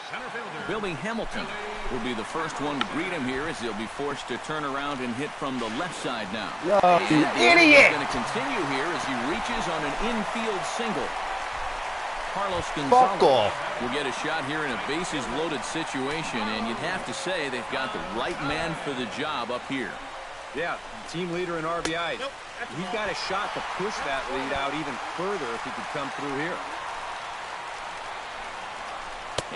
Speaker 7: center fielder
Speaker 2: Billy Hamilton will be the first one to greet him here as he'll be forced to turn around and hit from the left side now.
Speaker 1: You
Speaker 2: He's going to continue here as he reaches on an infield single. Carlos Gonzalez will get a shot here in a bases loaded situation, and you'd have to say they've got the right man for the job up here.
Speaker 4: Yeah, team leader in RBIs. He's got a shot to push that lead out even further if he could come through here.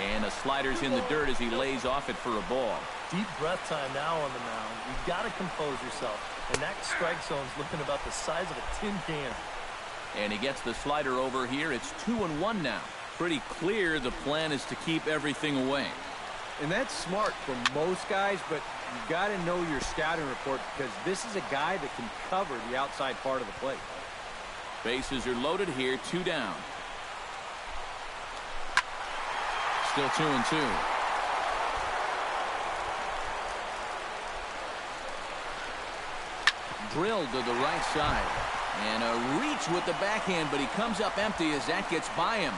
Speaker 2: And a slider's in the dirt as he lays off it for a ball.
Speaker 5: Deep breath time now on the mound. You've got to compose yourself. And that strike zone's looking about the size of a tin can.
Speaker 2: And he gets the slider over here. It's 2-1 now. Pretty clear the plan is to keep everything away.
Speaker 4: And that's smart for most guys, but you've got to know your scouting report because this is a guy that can cover the outside part of the plate.
Speaker 2: Bases are loaded here, 2 down. Still 2-2. Drilled to the right side. And a reach with the backhand, but he comes up empty as that gets by him.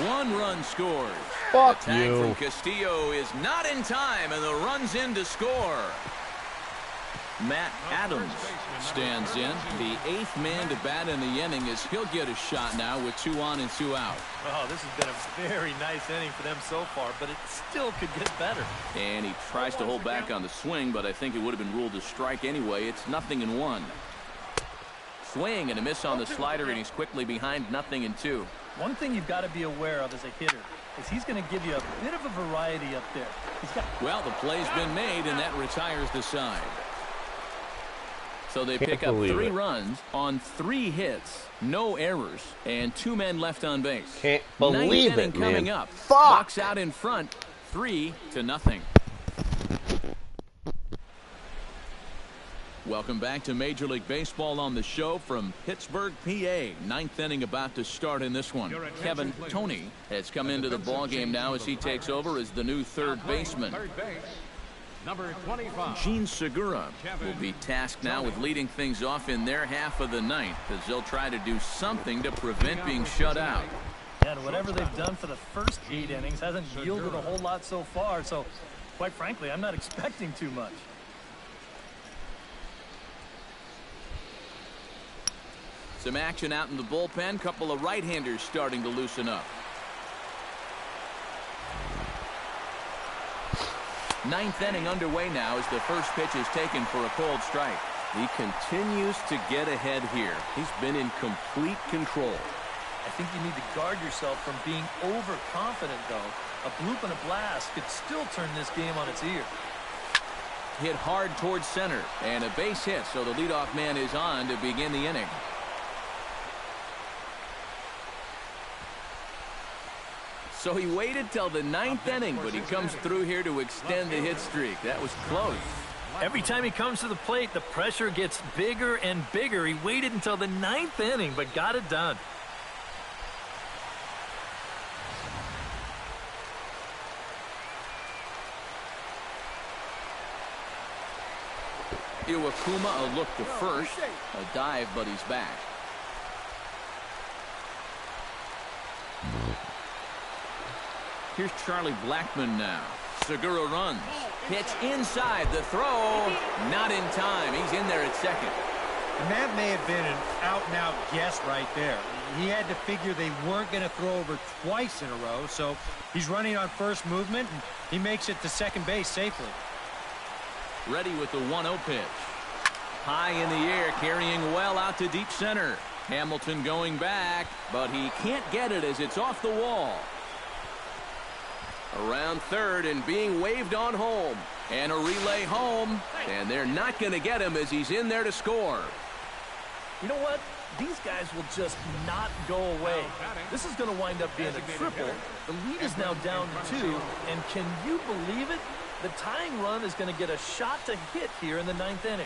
Speaker 2: 1 run scores.
Speaker 1: Fuck
Speaker 2: the tag
Speaker 1: you.
Speaker 2: from Castillo is not in time, and the run's in to score. Matt Adams stands in, the 8th man to bat in the inning, as he'll get a shot now with 2 on and 2 out.
Speaker 5: Oh, this has been a very nice inning for them so far, but it still could get better.
Speaker 2: And he tries to hold back on the swing, but I think it would have been ruled a strike anyway. It's 0-1. Swing and a miss on the slider, and he's quickly behind 0-2.
Speaker 5: One thing you've got to be aware of as a hitter is he's going to give you a bit of a variety up there.
Speaker 2: Well, the play's been made, and that retires the side. So they pick up 3 runs on 3 hits, no errors, and 2 men left on base.
Speaker 1: Can't believe
Speaker 2: 9th inning
Speaker 1: it,
Speaker 2: coming
Speaker 1: man.
Speaker 2: up.
Speaker 1: Fuck.
Speaker 2: Bucks out in front, 3-0. Welcome back to Major League Baseball on the show from Pittsburgh, PA. 9th inning about to start in this one. Kevin Toney has come into the ball game now as he takes over as the new third baseman.
Speaker 7: Number 25.
Speaker 2: Gene Segura will be tasked now with leading things off in their half of the 9th as they'll try to do something to prevent being shut out.
Speaker 5: And whatever they've done for the first 8 innings hasn't yielded a whole lot so far, so quite frankly, I'm not expecting too much.
Speaker 2: Some action out in the bullpen. Couple of right-handers starting to loosen up. 9th inning underway now as the first pitch is taken for a cold strike. He continues to get ahead here. He's been in complete control.
Speaker 5: I think you need to guard yourself from being overconfident, though. A bloop and a blast could still turn this game on its ear.
Speaker 2: Hit hard towards center, and a base hit, so the leadoff man is on to begin the inning. So he waited till the 9th inning, but he comes through here to extend the hit streak. That was close.
Speaker 5: Every time he comes to the plate, the pressure gets bigger and bigger. He waited until the 9th inning, but got it done.
Speaker 2: Iwakuma a look to first. A dive, but he's back. Here's Charlie Blackmon now. Segura runs. Pitch inside. The throw. Not in time. He's in there at second.
Speaker 4: And that may have been an out-and-out guess right there. He had to figure they weren't going to throw over twice in a row, so he's running on first movement, and he makes it to second base safely.
Speaker 2: Ready with the 1-0 pitch. High in the air, carrying well out to deep center. Hamilton going back, but he can't get it as it's off the wall. Around third and being waved on home. And a relay home. And they're not going to get him as he's in there to score.
Speaker 5: You know what? These guys will just not go away. This is going to wind up being a triple. The lead is now down 2. And can you believe it? The tying run is going to get a shot to hit here in the 9th inning.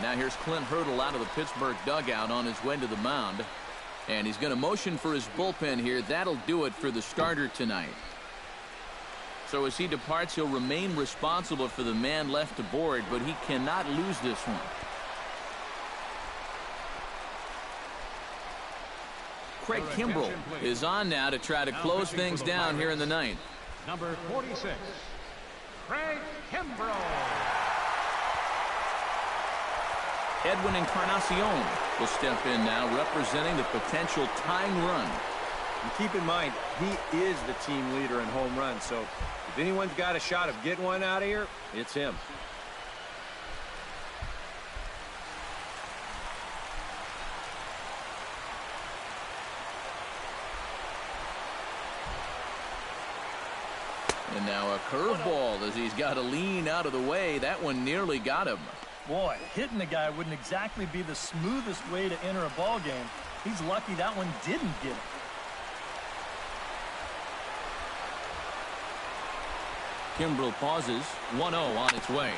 Speaker 2: Now here's Clint Hurdle out of the Pittsburgh dugout on his way to the mound. And he's going to motion for his bullpen here. That'll do it for the starter tonight. So as he departs, he'll remain responsible for the man left aboard, but he cannot lose this one. Craig Kimbrell is on now to try to close things down here in the 9th.
Speaker 7: Number 46, Craig Kimbrell.
Speaker 2: Edwin Encarnacion will step in now, representing the potential tying run.
Speaker 4: And keep in mind, he is the team leader in home runs, so if anyone's got a shot of getting one out of here, it's him.
Speaker 2: And now a curveball as he's got to lean out of the way. That one nearly got him.
Speaker 5: Boy, hitting the guy wouldn't exactly be the smoothest way to enter a ball game. He's lucky that one didn't get him.
Speaker 2: Kimbrell pauses. 1-0 on its way.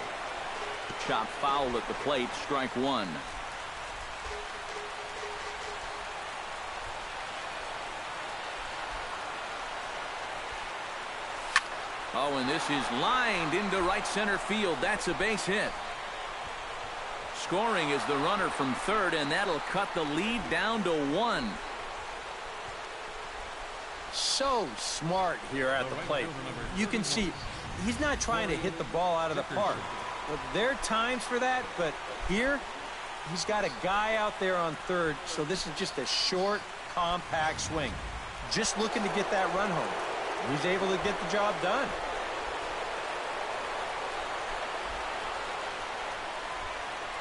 Speaker 2: Chop foul at the plate. Strike one. Oh, and this is lined into right center field. That's a base hit. Scoring is the runner from third, and that'll cut the lead down to 1.
Speaker 4: So smart here at the plate. You can see he's not trying to hit the ball out of the park. Well, there are times for that, but here he's got a guy out there on third, so this is just a short, compact swing. Just looking to get that run home. He's able to get the job done.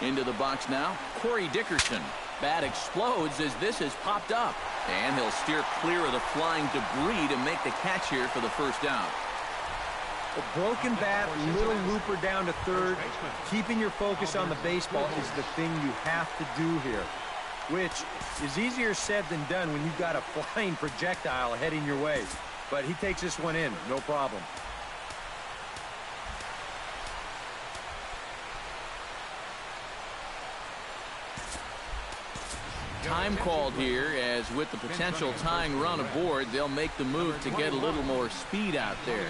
Speaker 2: Into the box now, Corey Dickerson. Bat explodes as this has popped up. And he'll steer clear of the flying debris to make the catch here for the first out.
Speaker 4: A broken bat, little looper down to third. Keeping your focus on the baseball is the thing you have to do here, which is easier said than done when you've got a flying projectile heading your way. But he takes this one in, no problem.
Speaker 2: Time called here, as with the potential tying run aboard, they'll make the move to get a little more speed out there.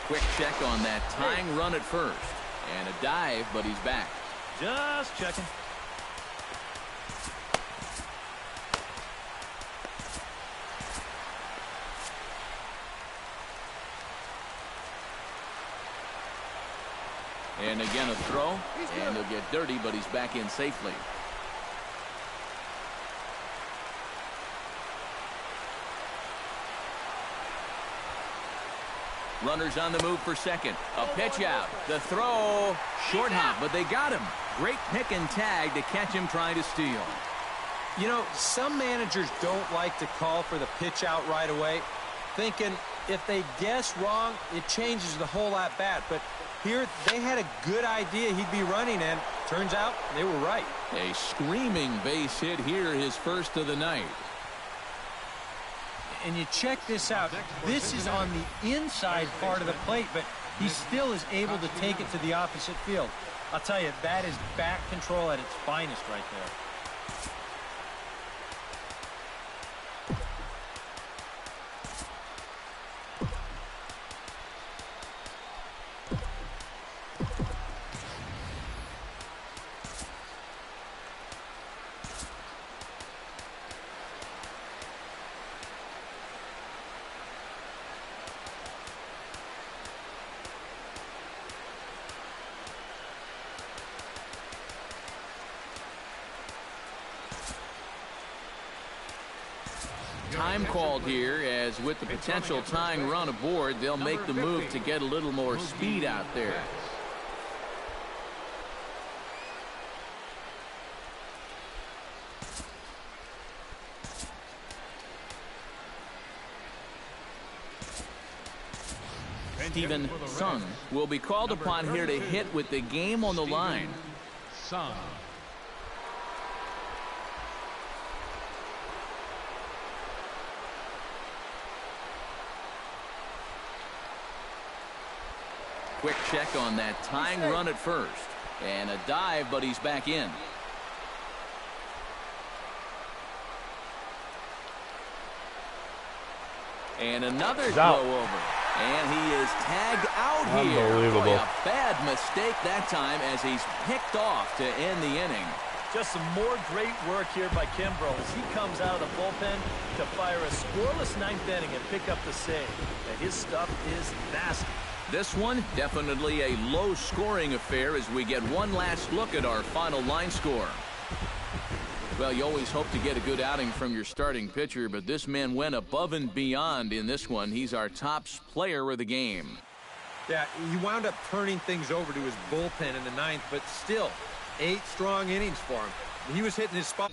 Speaker 2: Quick check on that tying run at first. And a dive, but he's back.
Speaker 5: Just checking.
Speaker 2: And again a throw, and he'll get dirty, but he's back in safely. Runners on the move for second. A pitch out. The throw. Short hop, but they got him. Great pick and tag to catch him trying to steal.
Speaker 4: You know, some managers don't like to call for the pitch out right away, thinking if they guess wrong, it changes the whole at bat. But here, they had a good idea he'd be running, and turns out they were right.
Speaker 2: A screaming base hit here, his first of the night.
Speaker 4: And you check this out. This is on the inside part of the plate, but he still is able to take it to the opposite field. I'll tell you, that is bat control at its finest right there.
Speaker 2: Time called here, as with the potential tying run aboard, they'll make the move to get a little more speed out there. Steven Sung will be called upon here to hit with the game on the line.
Speaker 7: Sung.
Speaker 2: Quick check on that tying run at first. And a dive, but he's back in. And another throw over. And he is tagged out here.
Speaker 1: Unbelievable.
Speaker 2: Boy, a bad mistake that time as he's picked off to end the inning.
Speaker 5: Just some more great work here by Kimbrough as he comes out of the bullpen to fire a scoreless ninth inning and pick up the save. And his stuff is nasty.
Speaker 2: This one, definitely a low-scoring affair as we get one last look at our final line score. Well, you always hope to get a good outing from your starting pitcher, but this man went above and beyond in this one. He's our top player of the game.
Speaker 4: Yeah, he wound up turning things over to his bullpen in the ninth, but still, 8 strong innings for him. He was hitting his spot.